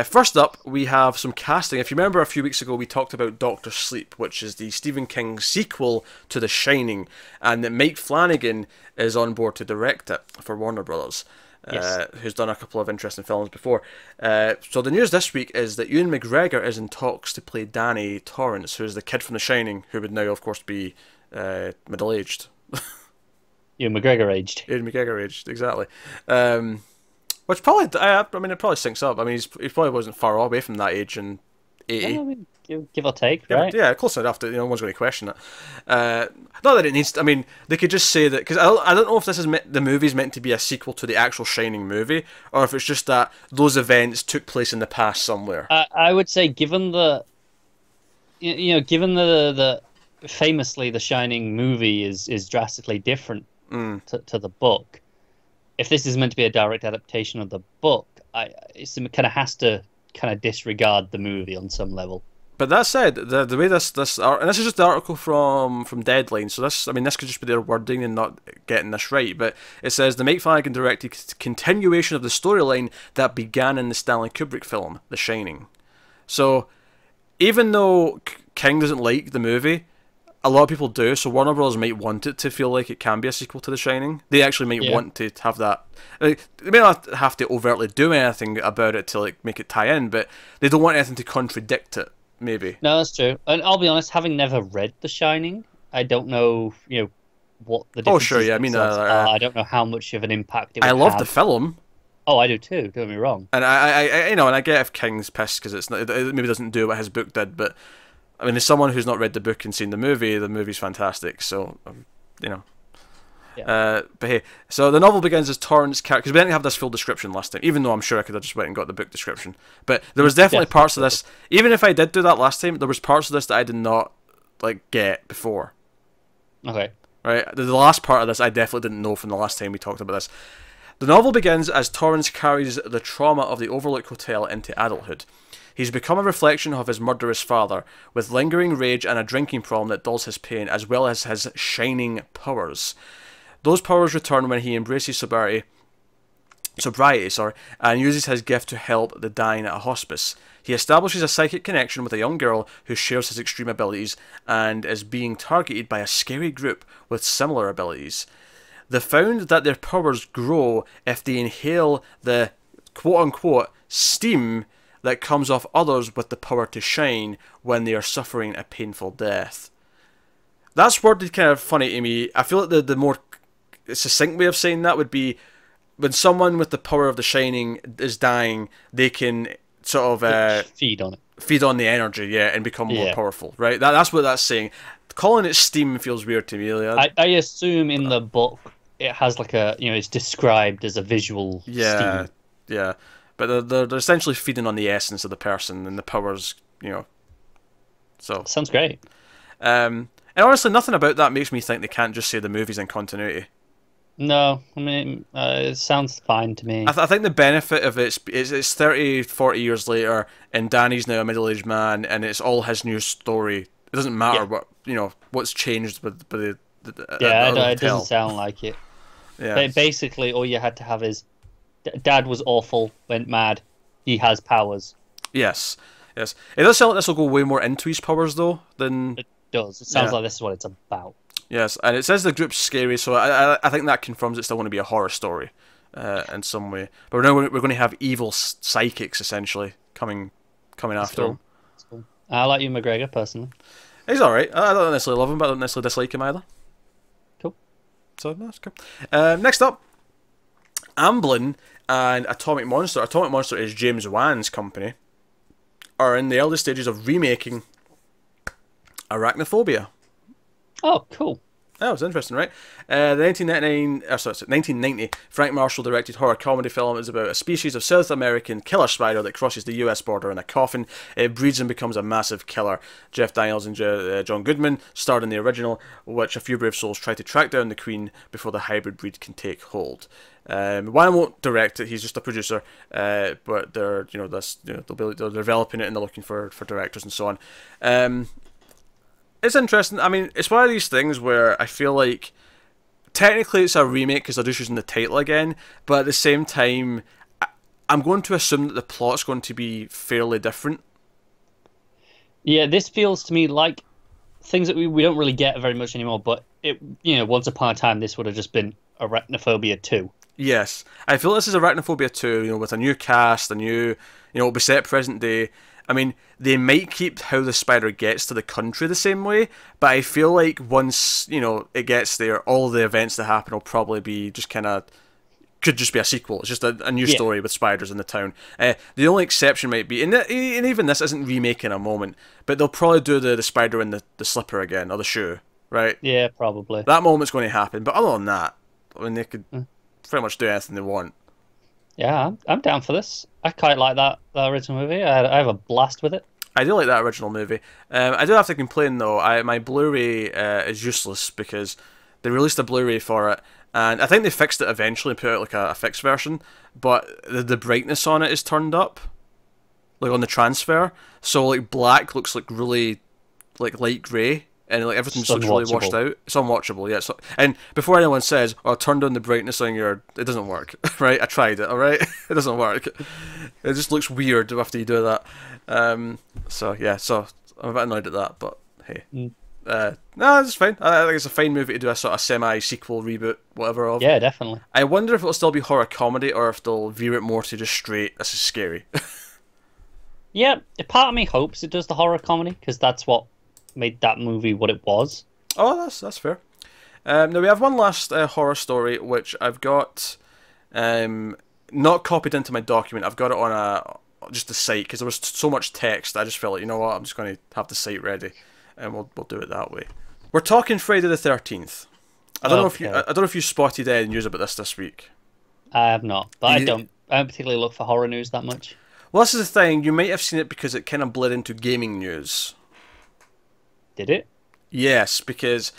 A: First up, we have some casting. If you remember a few weeks ago, we talked about Doctor Sleep, which is the Stephen King sequel to The Shining, and that Mike Flanagan is on board to direct it for Warner Brothers, who's done a couple of interesting films before. So the news this week is that Ewan McGregor is in talks to play Danny Torrance, who is the kid from The Shining, who would now, of course, be middle-aged.
B: Ewan McGregor aged.
A: Ewan McGregor aged, exactly. Which probably, I mean, it probably syncs up. I mean, he probably wasn't far away from that age in 80.
B: Yeah, I mean, give or take, right?
A: Yeah, close enough that no one's going to question it. Not that it needs to, I mean, they could just say that, because I don't know if this is the movie's meant to be a sequel to the actual Shining movie, or if it's just that those events took place in the past somewhere.
B: I would say, given the famously the Shining movie is drastically different to the book. If this is meant to be a direct adaptation of the book, it kind of has to kind of disregard the movie on some level. But
A: that said, the way this and this is just the article from Deadline, so this could just be their wording and not getting this right, but it says the Mike Flanagan directed continuation of the storyline that began in the Stanley Kubrick film The Shining. So even though King doesn't like the movie, a lot of people do, so Warner Bros. Might want it to feel like it can be a sequel to The Shining. They actually might want to have that. They may not have to overtly do anything about it to like make it tie in, but they don't want anything to contradict it, maybe.
B: No, that's true. And I'll be honest, having never read The Shining, I don't know, what the difference
A: sure, yeah. I mean,
B: I don't know how much of an impact it would have.
A: I love the film.
B: Oh, I do too. Don't get me wrong.
A: And I and I get if King's pissed because it maybe doesn't do what his book did, but I mean, as someone who's not read the book and seen the movie's fantastic. So,
B: Yeah.
A: But hey, so the novel begins as Torrance character, because we didn't have this full description last time, even though I'm sure I could have just went and got the book description. But there was definitely parts of this, even if I did do that last time, there was parts of this that I did not get before.
B: Okay.
A: Right? The last part of this I definitely didn't know from the last time we talked about this. The novel begins as Torrance carries the trauma of the Overlook Hotel into adulthood. He's become a reflection of his murderous father, with lingering rage and a drinking problem that dulls his pain, as well as his shining powers. Those powers return when he embraces sobriety, and uses his gift to help the dying at a hospice. He establishes a psychic connection with a young girl who shares his extreme abilities and is being targeted by a scary group with similar abilities. They found that their powers grow if they inhale the quote-unquote steam that comes off others with the power to shine when they are suffering a painful death. That's worded kind of funny to me. I feel like the more succinct way of saying that would be when someone with the power of the shining is dying, they can sort of
B: feed on it.
A: Feed on the energy, yeah, and become more powerful, right? That's what that's saying. Calling it steam feels weird to me.
B: I assume in the book it has like a, it's described as a visual steam.
A: Yeah. But they're essentially feeding on the essence of the person and the powers, So
B: sounds great.
A: And honestly, nothing about that makes me think they can't just say the movie's in continuity.
B: No, I mean, it sounds fine to me.
A: I think the benefit of it's 30, 40 years later, and Danny's now a middle-aged man, and it's all his new story. It doesn't matter what what's changed with the
B: it doesn't sound like it.
A: Yeah.
B: But basically, all you had to have is Dad was awful, went mad. He has powers.
A: Yes. It does sound like this will go way more into his powers though than
B: it does. It sounds like this is what it's about.
A: Yes, and it says the group's scary, so I think that confirms it's still going to be a horror story in some way. But we're going to have evil psychics essentially coming after him.
B: That's cool. I like Ewan McGregor personally.
A: He's all right. I don't necessarily love him, but I don't necessarily dislike him either.
B: Cool.
A: So that's cool. Next up, Amblin and Atomic Monster. Atomic Monster is James Wan's company. Are in the early stages of remaking Arachnophobia.
B: Oh, cool.
A: That was interesting, right? The 1990 Frank Marshall directed horror comedy film is about a species of South American killer spider that crosses the US border in a coffin. It breeds and becomes a massive killer. Jeff Daniels and John Goodman starred in the original, which a few brave souls try to track down the queen before the hybrid breed can take hold. Wan won't direct it; he's just a producer. But they're they're developing it and they're looking for directors and so on. It's interesting. I mean, it's one of these things where I feel like technically it's a remake because they're just using the title again, but at the same time, I'm going to assume that the plot's going to be fairly different.
B: Yeah, this feels to me like things that we don't really get very much anymore, but once upon a time this would have just been Arachnophobia 2.
A: Yes. I feel this is Arachnophobia 2, with a new cast, a new, it'll be set present day. I mean, they might keep how the spider gets to the country the same way, but I feel like once, it gets there, all the events that happen will probably be just could just be a sequel. It's just a new story with spiders in the town. The only exception might be, and even this isn't remaking a moment, but they'll probably do the spider in the slipper again, or the shoe, right?
B: Yeah, probably.
A: That moment's going to happen, but other than that, I mean, they could pretty much do anything they want.
B: Yeah, I'm down for this. I quite like that original movie. I have a blast with it.
A: I do like that original movie. I do have to complain though. My Blu-ray is useless because they released a Blu-ray for it, and I think they fixed it eventually and put out like a fixed version. But the brightness on it is turned up, like on the transfer. So like black looks like really like light grey. And like everything's looks really washed out. It's unwatchable, yeah. So, and before anyone says, "Oh, turn down the brightness on your," it doesn't work, right? I tried it, all right. It doesn't work. It just looks weird after you do that. So yeah, so I'm a bit annoyed at that, but hey, no, it's fine. I think it's a fine movie to do a sort of semi-sequel reboot, whatever. Of.
B: Yeah, definitely.
A: I wonder if it'll still be horror comedy or if they'll veer it more to just straight. This is scary.
B: Yeah, a part of me hopes it does the horror comedy because that's what made that movie what it was.
A: Oh, that's fair. Now we have one last horror story which I've got not copied into my document. I've got it on just the site because there was so much text. I just felt like, you know what, I'm just going to have the site ready, and we'll do it that way. We're talking Friday the 13th. I don't know if you spotted any news about this week.
B: I have not, but I don't particularly look for horror news that much.
A: Well, this is the thing. You might have seen it because it kind of bled into gaming news.
B: Did it?
A: Yes, because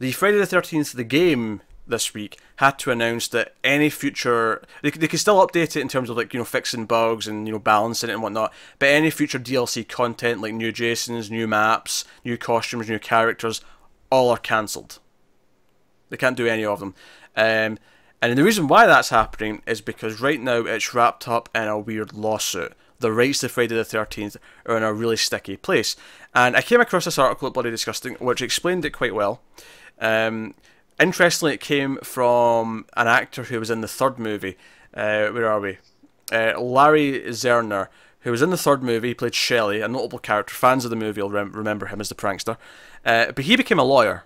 A: the Friday the 13th, the game this week had to announce that any future they could still update it in terms of like, you know, fixing bugs and, you know, balancing it and whatnot, but any future DLC content like new Jasons, new maps, new costumes, new characters, all are cancelled. They can't do any of them. And the reason why that's happening is because right now it's wrapped up in a weird lawsuit. The rights to Friday the 13th are in a really sticky place. And I came across this article at Bloody Disgusting, which explained it quite well. Interestingly, it came from an actor who was in the third movie. Where are we? Larry Zerner, who was in the third movie. He played Shelley, a notable character. Fans of the movie will remember him as the prankster. But he became a lawyer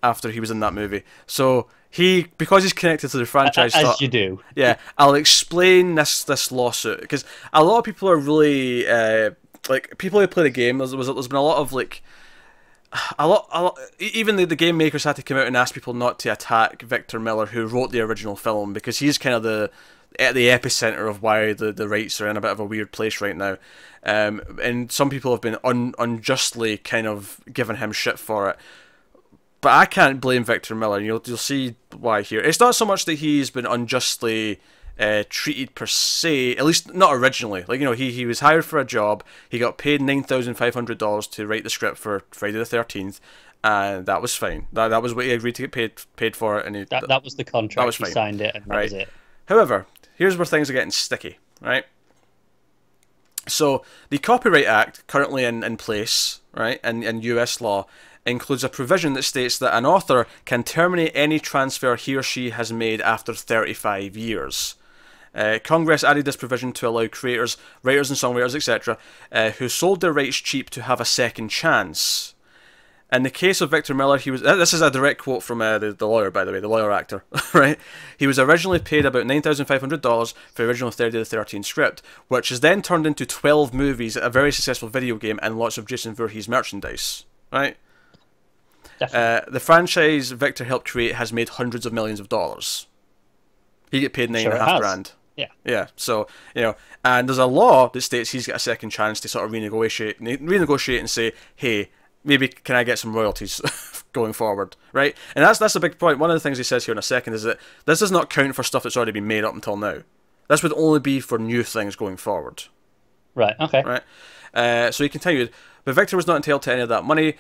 A: after he was in that movie. So because he's connected to the franchise,
B: as you do.
A: Yeah, I'll explain this lawsuit, because a lot of people are really like, people who play the game. There's been a lot of like. A lot. Even the game makers had to come out and ask people not to attack Victor Miller, who wrote the original film, because he's kind of at the epicenter of why the rights are in a bit of a weird place right now. And some people have been unjustly kind of giving him shit for it. But I can't blame Victor Miller. You'll see why here. It's not so much that he's been unjustly treated per se, at least not originally. Like, you know, he was hired for a job. He got paid $9,500 to write the script for Friday the 13th, and that was fine. That was what he agreed to get paid for it, and
B: that was the contract. That was fine. He signed it, and that was it.
A: However, here's where things are getting sticky, right? So the Copyright Act currently in place, right, in US law, includes a provision that states that an author can terminate any transfer he or she has made after 35 years. Congress added this provision to allow creators, writers and songwriters, etc., who sold their rights cheap to have a second chance. In the case of Victor Miller, this is a direct quote from the lawyer, by the way, the lawyer actor, right? He was originally paid about $9,500 for the original Friday the 13th script, which is then turned into 12 movies, a very successful video game, and lots of Jason Voorhees merchandise, right? The franchise Victor helped create has made hundreds of millions of dollars. He get paid $9.5 grand. Yeah. So, you know, and there's a law that states he's got a second chance to sort of renegotiate and say, hey, maybe can I get some royalties going forward, right? And that's a big point. One of the things he says here in a second is that this does not count for stuff that's already been made up until now. This would only be for new things going forward.
B: Right. Okay.
A: Right. So he continued. But Victor was not entitled to any of that money.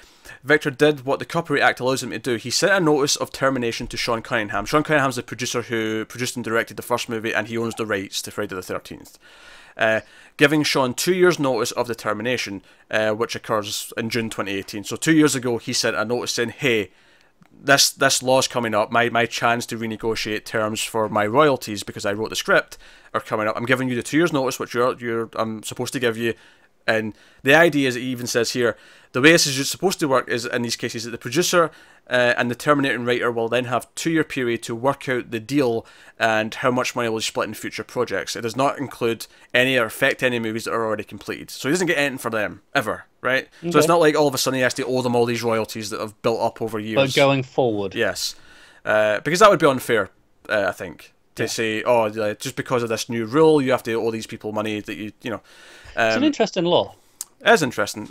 A: Victor did what the Copyright Act allows him to do. He sent a notice of termination to Sean Cunningham. Sean Cunningham's the producer who produced and directed the first movie, and he owns the rights to Friday the 13th. Giving Sean 2 years' notice of the termination, which occurs in June 2018. So 2 years ago, he sent a notice saying, hey, this law's coming up. My chance to renegotiate terms for my royalties, because I wrote the script, are coming up. I'm giving you the 2 years' notice, which I'm supposed to give you. And the idea is, it even says here, the way this is supposed to work is, in these cases, that the producer and the terminating writer will then have 2-year period to work out the deal and how much money will be split in future projects. It does not include any or affect any movies that are already completed. So he doesn't get anything for them, ever, right? Okay. So it's not like all of a sudden he has to owe them all these royalties that have built up over years.
B: But going forward.
A: Yes. Because that would be unfair, I think, to say, oh, just because of this new rule, you have to owe these people money that you know.
B: It's an interesting law.
A: It is interesting.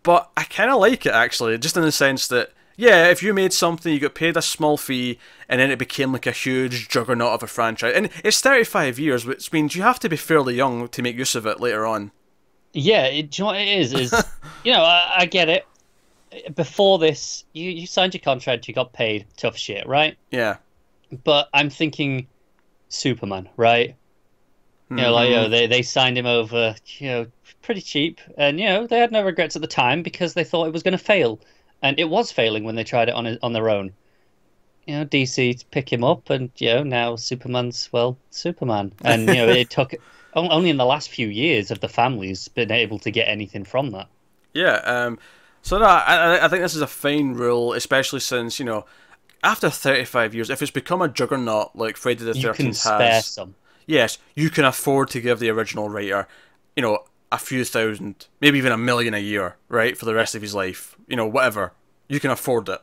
A: But I kind of like it, actually, just in the sense that, yeah, if you made something, you got paid a small fee, and then it became like a huge juggernaut of a franchise. And it's 35 years, which means you have to be fairly young to make use of it later on.
B: Yeah, do you know what it is? You know, I get it. Before this, you signed your contract, you got paid, tough shit, right?
A: Yeah.
B: But I'm thinking Superman, right? You know, like, you know, they signed him over, you know, pretty cheap, and, you know, they had no regrets at the time because they thought it was going to fail, and it was failing when they tried it on their own. You know, DC pick him up, and, you know, now Superman's, well, Superman, and, you know, it took only in the last few years have the families been able to get anything from that.
A: Yeah. So no, I think this is a fine rule, especially since, you know, after 35 years, if it's become a juggernaut like Friday the 13th
B: you can spare some.
A: Yes, you can afford to give the original writer, you know, a few thousand, maybe even $1 million a year, right, for the rest of his life. You know, whatever. You can afford it.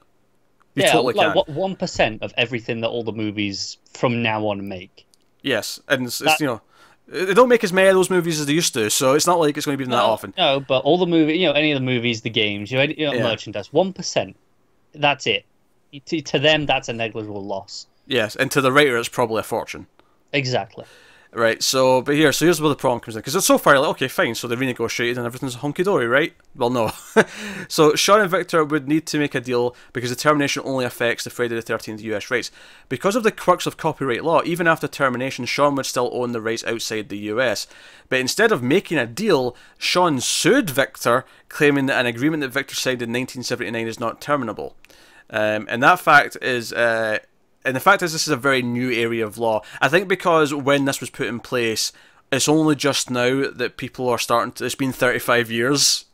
A: You totally can.
B: What 1% of everything that all the movies from now on make.
A: Yes, and it's you know, they don't make as many of those movies as they used to, so it's not like it's going to be that often.
B: No, but all the movies, you know, any of the movies, the games, you know, merchandise, 1%. That's it. to them, that's a negligible loss.
A: Yes, and to the writer, it's probably a fortune.
B: Exactly.
A: Right, so here's where the problem comes in, because it's so far like, okay, fine, so they renegotiated and everything's hunky-dory, right? Well, no. So Sean and Victor would need to make a deal because the termination only affects the Friday the 13th US rights. Because of the crux of copyright law, even after termination, Sean would still own the rights outside the US. But instead of making a deal, Sean sued Victor, claiming that an agreement that Victor signed in 1979 is not terminable. And that fact is... And the fact is, this is a very new area of law. I think because when this was put in place, it's only just now that people are starting to... It's been 35 years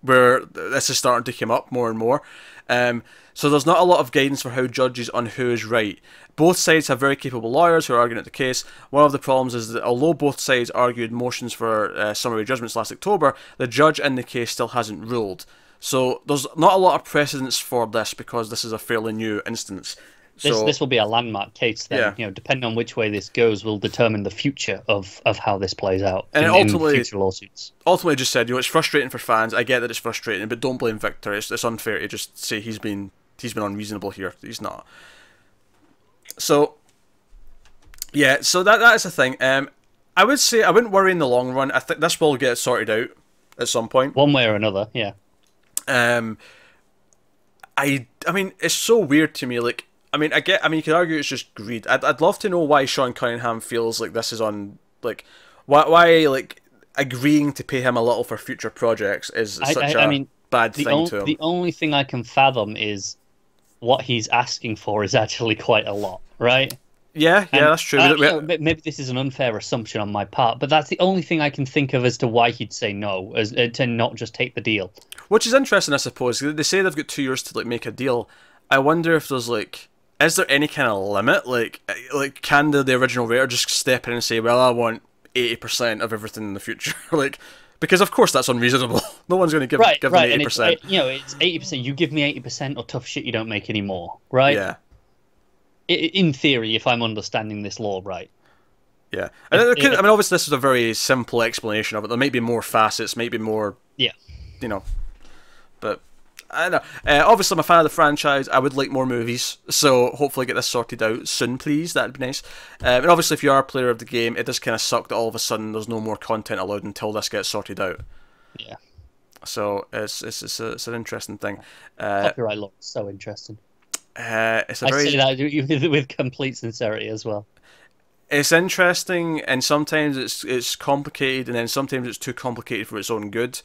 A: where this is starting to come up more and more. So there's not a lot of guidance for how judges on who is right. Both sides have very capable lawyers who are arguing at the case. One of the problems is that although both sides argued motions for summary judgments last October, the judge in the case still hasn't ruled. So there's not a lot of precedence for this because this is a fairly new instance.
B: This will be a landmark case then. You know, depending on which way this goes, will determine the future of how this plays out
A: and
B: in future lawsuits.
A: Ultimately, just said, it's frustrating for fans. I get that it's frustrating, but don't blame Victor. It's unfair to just say he's been unreasonable here. He's not. So, yeah. So that is the thing. I would say I wouldn't worry in the long run. I think this will get sorted out at some point,
B: one way or another. Yeah.
A: I mean, it's so weird to me. Like. I mean, you could argue it's just greed. I'd love to know why Sean Cunningham feels like this is on, like, why like, agreeing to pay him a little for future projects is such a bad thing to him.
B: The only thing I can fathom is what he's asking for is actually quite a lot, right?
A: Yeah, that's true.
B: Maybe this is an unfair assumption on my part, but that's the only thing I can think of as to why he'd say no, as to not just take the deal.
A: Which is interesting, I suppose. They say they've got 2 years to, like, make a deal. I wonder if there's, like... Is there any kind of limit? Like can the original writer just step in and say, well, I want 80% of everything in the future? Like, because of course that's unreasonable. No one's going to give them 80%.
B: It's 80%. You give me 80% or tough shit, you don't make any more, right?
A: Yeah.
B: In theory, if I'm understanding this law right.
A: Yeah. I mean, obviously this is a very simple explanation of it. There might be more facets, maybe more...
B: Yeah.
A: You know. But... I don't know. Obviously, I'm a fan of the franchise. I would like more movies, so hopefully get this sorted out soon, please. That'd be nice. And obviously, if you are a player of the game, it does kind of suck that all of a sudden there's no more content allowed until this gets sorted out.
B: Yeah.
A: So it's an interesting thing.
B: Copyright law is so interesting.
A: I say
B: that with complete sincerity as well.
A: It's interesting, and sometimes it's complicated, and then sometimes it's too complicated for its own good.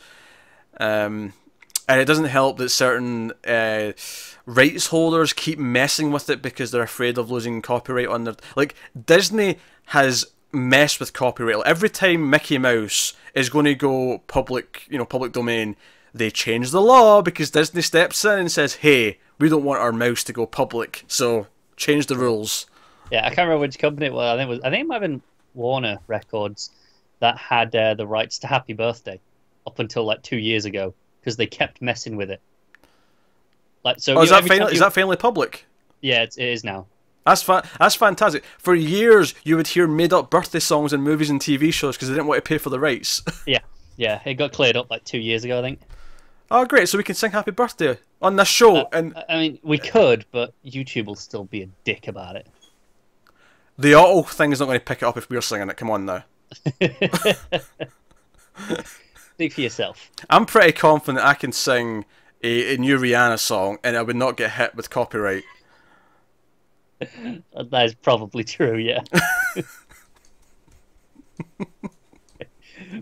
A: And it doesn't help that certain rights holders keep messing with it because they're afraid of losing copyright on their... Like, Disney has messed with copyright. Like, every time Mickey Mouse is going to go public domain, they change the law because Disney steps in and says, hey, we don't want our mouse to go public, so change the rules.
B: Yeah, I can't remember which company it was. I think it might have been Warner Records that had the rights to Happy Birthday up until like 2 years ago. Because they kept messing with it. Like, so.
A: Is that finally public?
B: Yeah, it is now.
A: That's fantastic. For years, you would hear made-up birthday songs in movies and TV shows because they didn't want to pay for the rights.
B: Yeah, it got cleared up like 2 years ago, I think.
A: Oh, great! So we can sing Happy Birthday on this show, and
B: I mean, we could, but YouTube will still be a dick about it.
A: The auto thing is not going to pick it up if we're singing it. Come on now.
B: Speak for yourself.
A: I'm pretty confident I can sing a new Rihanna song and I would not get hit with copyright.
B: That is probably true, yeah.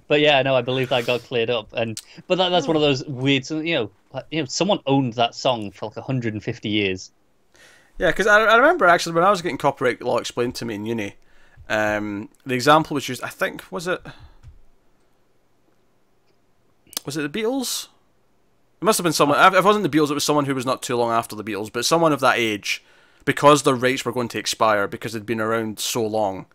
B: But yeah, no, I believe that got cleared up, but that's one of those weird, someone owned that song for like 150 years.
A: Yeah, because I remember actually when I was getting copyright law explained to me in uni, the example was used. I think was it the Beatles? It must have been someone. If it wasn't the Beatles, it was someone who was not too long after the Beatles, but someone of that age, because their rights were going to expire because they'd been around so long.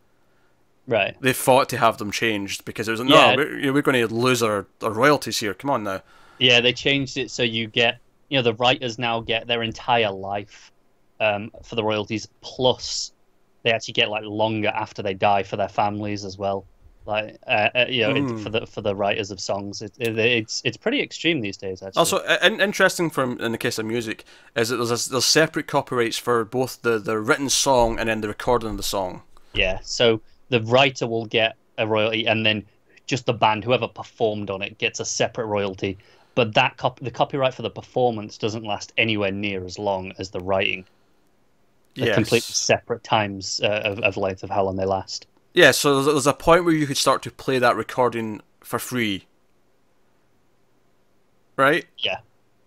B: Right.
A: They fought to have them changed because it was like, we're going to lose our royalties here. Come on now.
B: Yeah, they changed it so you get, the writers now get their entire life for the royalties, plus they actually get like longer after they die for their families as well. like for the writers of songs. It's pretty extreme these days, actually.
A: Also, interesting in the case of music is that there's separate copyrights for both the written song and then the recording of the song.
B: Yeah, so the writer will get a royalty, and then just the band, whoever performed on it, gets a separate royalty. But the copyright for the performance doesn't last anywhere near as long as the writing. They're completely separate times of length of how long they last.
A: Yeah, so there's a point where you could start to play that recording for free, right?
B: Yeah,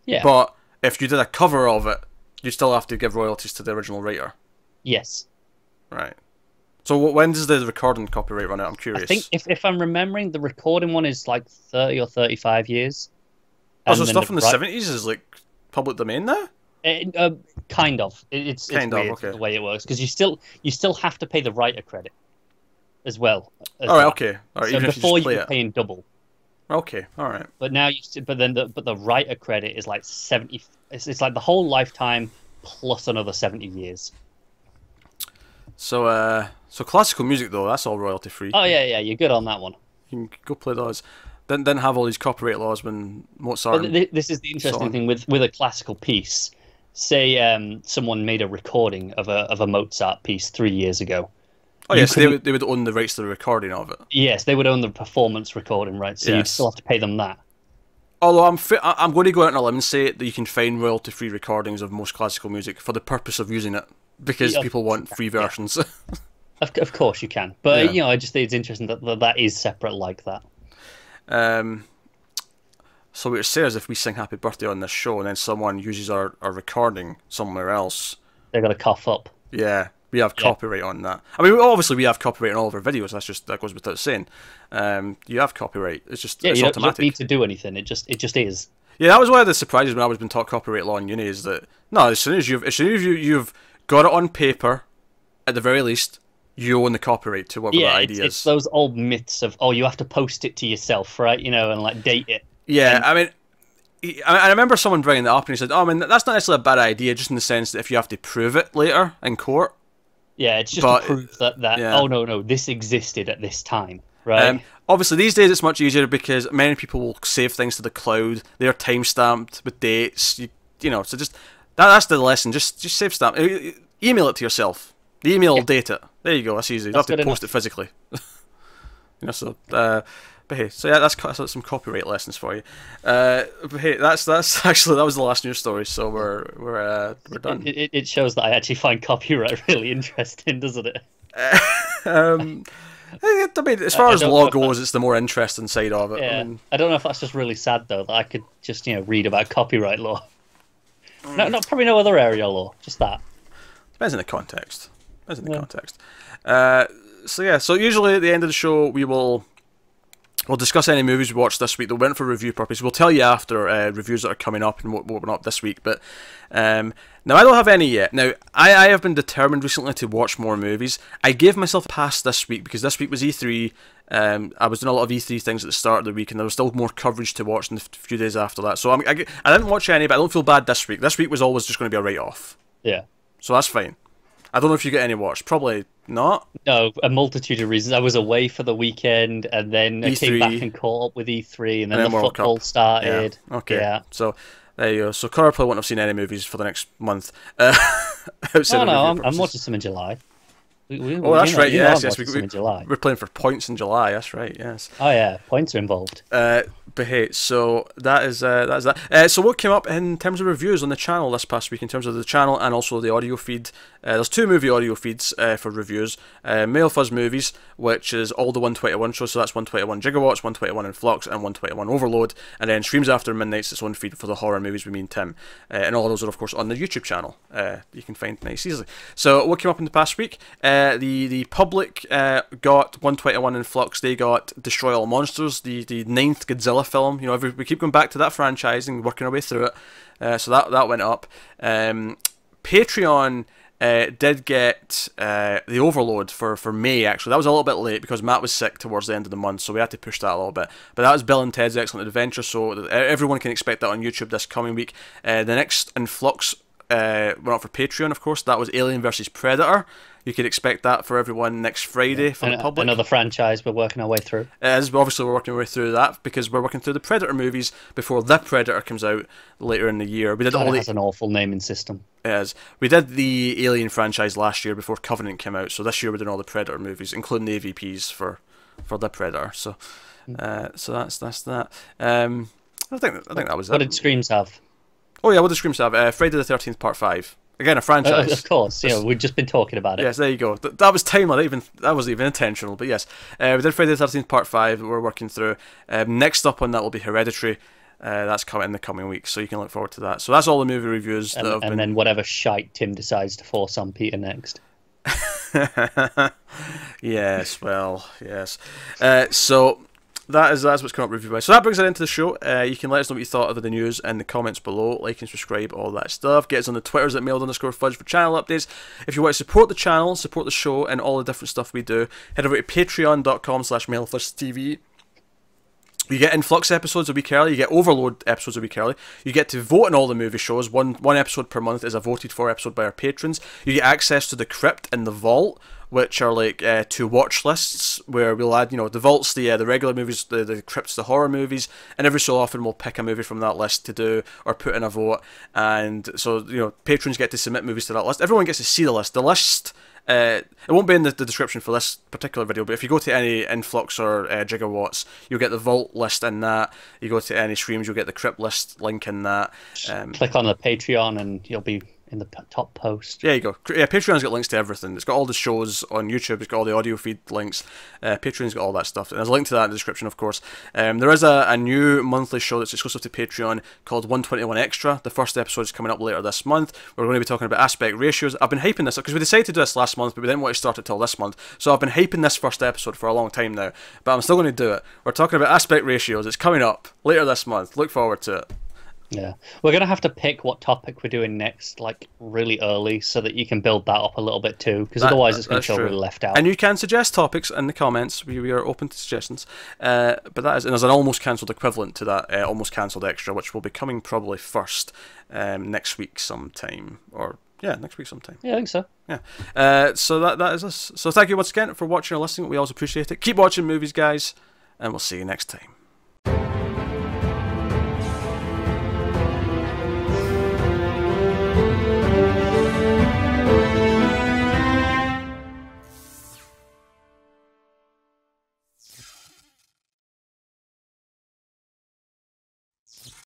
B: yeah.
A: But if you did a cover of it, you still have to give royalties to the original writer.
B: Yes.
A: Right. So when does the recording copyright run out? I'm curious.
B: I think if I'm remembering, the recording one is like 30 or 35 years.
A: Oh, so stuff from the 70s is like public domain now?
B: Kind of. It's weird
A: okay.
B: The way it works, because you still have to pay the writer credit as well.
A: All right, okay. All right,
B: so before
A: you
B: were paying double.
A: Okay, all right.
B: But now the writer credit is like 70. It's like the whole lifetime plus another 70 years.
A: So classical music though, that's all royalty free.
B: Oh yeah, you're good on that one.
A: You can go play those. Didn't have all these copyright laws when Mozart.
B: But this is the interesting thing with a classical piece. Say someone made a recording of a Mozart piece 3 years ago.
A: Oh yes, they would own the rights to the recording of it.
B: Yes, they would own the performance recording rights, so you'd still have to pay them that.
A: Although I'm going to go out on a limb and say that you can find royalty-free recordings of most classical music for the purpose of using it, because people want free versions.
B: Yeah. Of course you can, but I just think it's interesting that is separate like that.
A: So what you're saying is if we sing Happy Birthday on this show and then someone uses our recording somewhere else,
B: they're going to cough up.
A: Yeah, we have copyright on that. I mean, obviously we have copyright on all of our videos. That goes without saying. You have copyright. It's just it's automatic.
B: You don't need to do anything. It just is.
A: Yeah, that was one of the surprises when I was being taught copyright law in uni. Is that no? As soon as you've got it on paper, at the very least, you own the copyright to whatever the idea is.
B: It's those old myths of you have to post it to yourself, right? And like date it.
A: Yeah, I remember someone bringing that up and he said, "Oh, I mean, that's not necessarily a bad idea, just in the sense that if you have to prove it later in court."
B: Yeah, it's just to prove that oh no, this existed at this time, right?
A: Obviously, these days it's much easier because many people will save things to the cloud. They are time stamped with dates. So just that's the lesson. Just save stamp. Email it to yourself. The email will date it. There you go. That's easy. You don't have to post it physically. But hey, so yeah, that's some copyright lessons for you. But hey, that's actually that was the last news story. So we're done.
B: It shows that I actually find copyright really interesting, doesn't it?
A: I mean, as far as law goes, it's the more interesting side of it.
B: Yeah. I don't know if that's just really sad though that I could just read about copyright law. No, probably no other area of law, just that.
A: Depends on the context. So usually at the end of the show we'll discuss any movies we watched this week that went for review purposes. We'll tell you after reviews that are coming up and what went up this week. But now I don't have any yet. Now I have been determined recently to watch more movies. I gave myself a pass this week because this week was E3. I was doing a lot of E3 things at the start of the week, and there was still more coverage to watch in the few days after that. So I didn't watch any, but I don't feel bad this week. This week was always just going to be a write-off.
B: Yeah.
A: So that's fine. I don't know if you get any watched. Probably not.
B: No, a multitude of reasons. I was away for the weekend, and then I came back and caught up with E3, and then the football started.
A: Yeah. Okay.
B: Yeah.
A: So there you go. So Connor probably won't have seen any movies for the next month.
B: I'm watching some in July.
A: That's right. Yes.
B: We're
A: playing for points in July. That's right. Yes.
B: Oh yeah, points are involved.
A: But hey, so that is that. So what came up in terms of reviews on the channel this past week, in terms of the channel and also the audio feed? There's two movie audio feeds for reviews. Male Fuzz Movies, which is all the 121 shows, so that's 121 Jigowatts, 121 in Flux, and 121 Overload. And then Streams After Midnight's its own feed for the horror movies with me and Tim. And all of those are of course on the YouTube channel. You can find nice easily. So what came up in the past week? The public got 121 in Flux. They got Destroy All Monsters, the 9th Godzilla film. We keep going back to that franchise and working our way through it. So that went up. Patreon did get the Overload for May, actually. That was a little bit late because Matt was sick towards the end of the month, so we had to push that a little bit. But that was Bill and Ted's Excellent Adventure, so everyone can expect that on YouTube this coming week. The next in Flux went up for Patreon, of course. That was Alien vs Predator. You can expect that for everyone next Friday for the public.
B: Another franchise we're working our way through.
A: As obviously we're working our way through that because we're working through the Predator movies before The Predator comes out later in the year. We did
B: It has an awful naming system.
A: We did the Alien franchise last year before Covenant came out, so this year we're doing all the Predator movies, including the AVPs for The Predator. So that's that. I think that was it.
B: What did Screams have?
A: Oh yeah, what did Screams have? Friday the 13th Part 5. Again, a franchise.
B: Of course, we've just been talking about it.
A: Yes, there you go. That was timely. That wasn't even intentional, but yes. We did Friday the 13th Part 5. We're working through. Next up on that will be Hereditary. That's coming in the coming weeks, so you can look forward to that. So that's all the movie reviews that have been...
B: And then whatever shite Tim decides to force on Peter next.
A: Yes, well, yes. So... That's what's coming up review-wise. So that brings it into the show. You can let us know what you thought of the news in the comments below. Like and subscribe, all that stuff. Get us on the Twitters at mailed_fudge for channel updates. If you want to support the channel, support the show, and all the different stuff we do, head over to patreon.com/mailfudgetv. You get Influx episodes a week early. You get Overload episodes a week early. You get to vote on all the movie shows. One episode per month is a voted for episode by our patrons. You get access to the Crypt and the Vault, which are like two watch lists where we'll add, the Vault's the regular movies, the Crypt's the horror movies, and every so often we'll pick a movie from that list to do or put in a vote. And so patrons get to submit movies to that list. Everyone gets to see the list. The list. It won't be in the description for this particular video, but if you go to any Influx or Gigawatts, you'll get the Vault list in that. You go to any streams, you'll get the Crypt list link in that.
B: Click on the Patreon and you'll be in the top post.
A: There you go. Yeah, Patreon's got links to everything. It's got all the shows on YouTube. It's got all the audio feed links. Patreon's got all that stuff. And there's a link to that in the description, of course. There is a new monthly show that's exclusive to Patreon called 1.21 Extra. The first episode is coming up later this month. We're going to be talking about aspect ratios. I've been hyping this up because we decided to do this last month, but we didn't want to start it till this month. So I've been hyping this first episode for a long time now, but I'm still going to do it. We're talking about aspect ratios. It's coming up later this month. Look forward to it.
B: Yeah, we're going to have to pick what topic we're doing next, like, really early, so that you can build that up a little bit too, because otherwise it's going to feel really left out.
A: And you can suggest topics in the comments. We are open to suggestions. But that is, and there's an almost cancelled equivalent to that, almost cancelled extra, which will be coming probably first next week sometime, or... Yeah, next week sometime.
B: Yeah, I think so.
A: Yeah. So that is us. So thank you once again for watching or listening. We always appreciate it. Keep watching movies, guys, and we'll see you next time.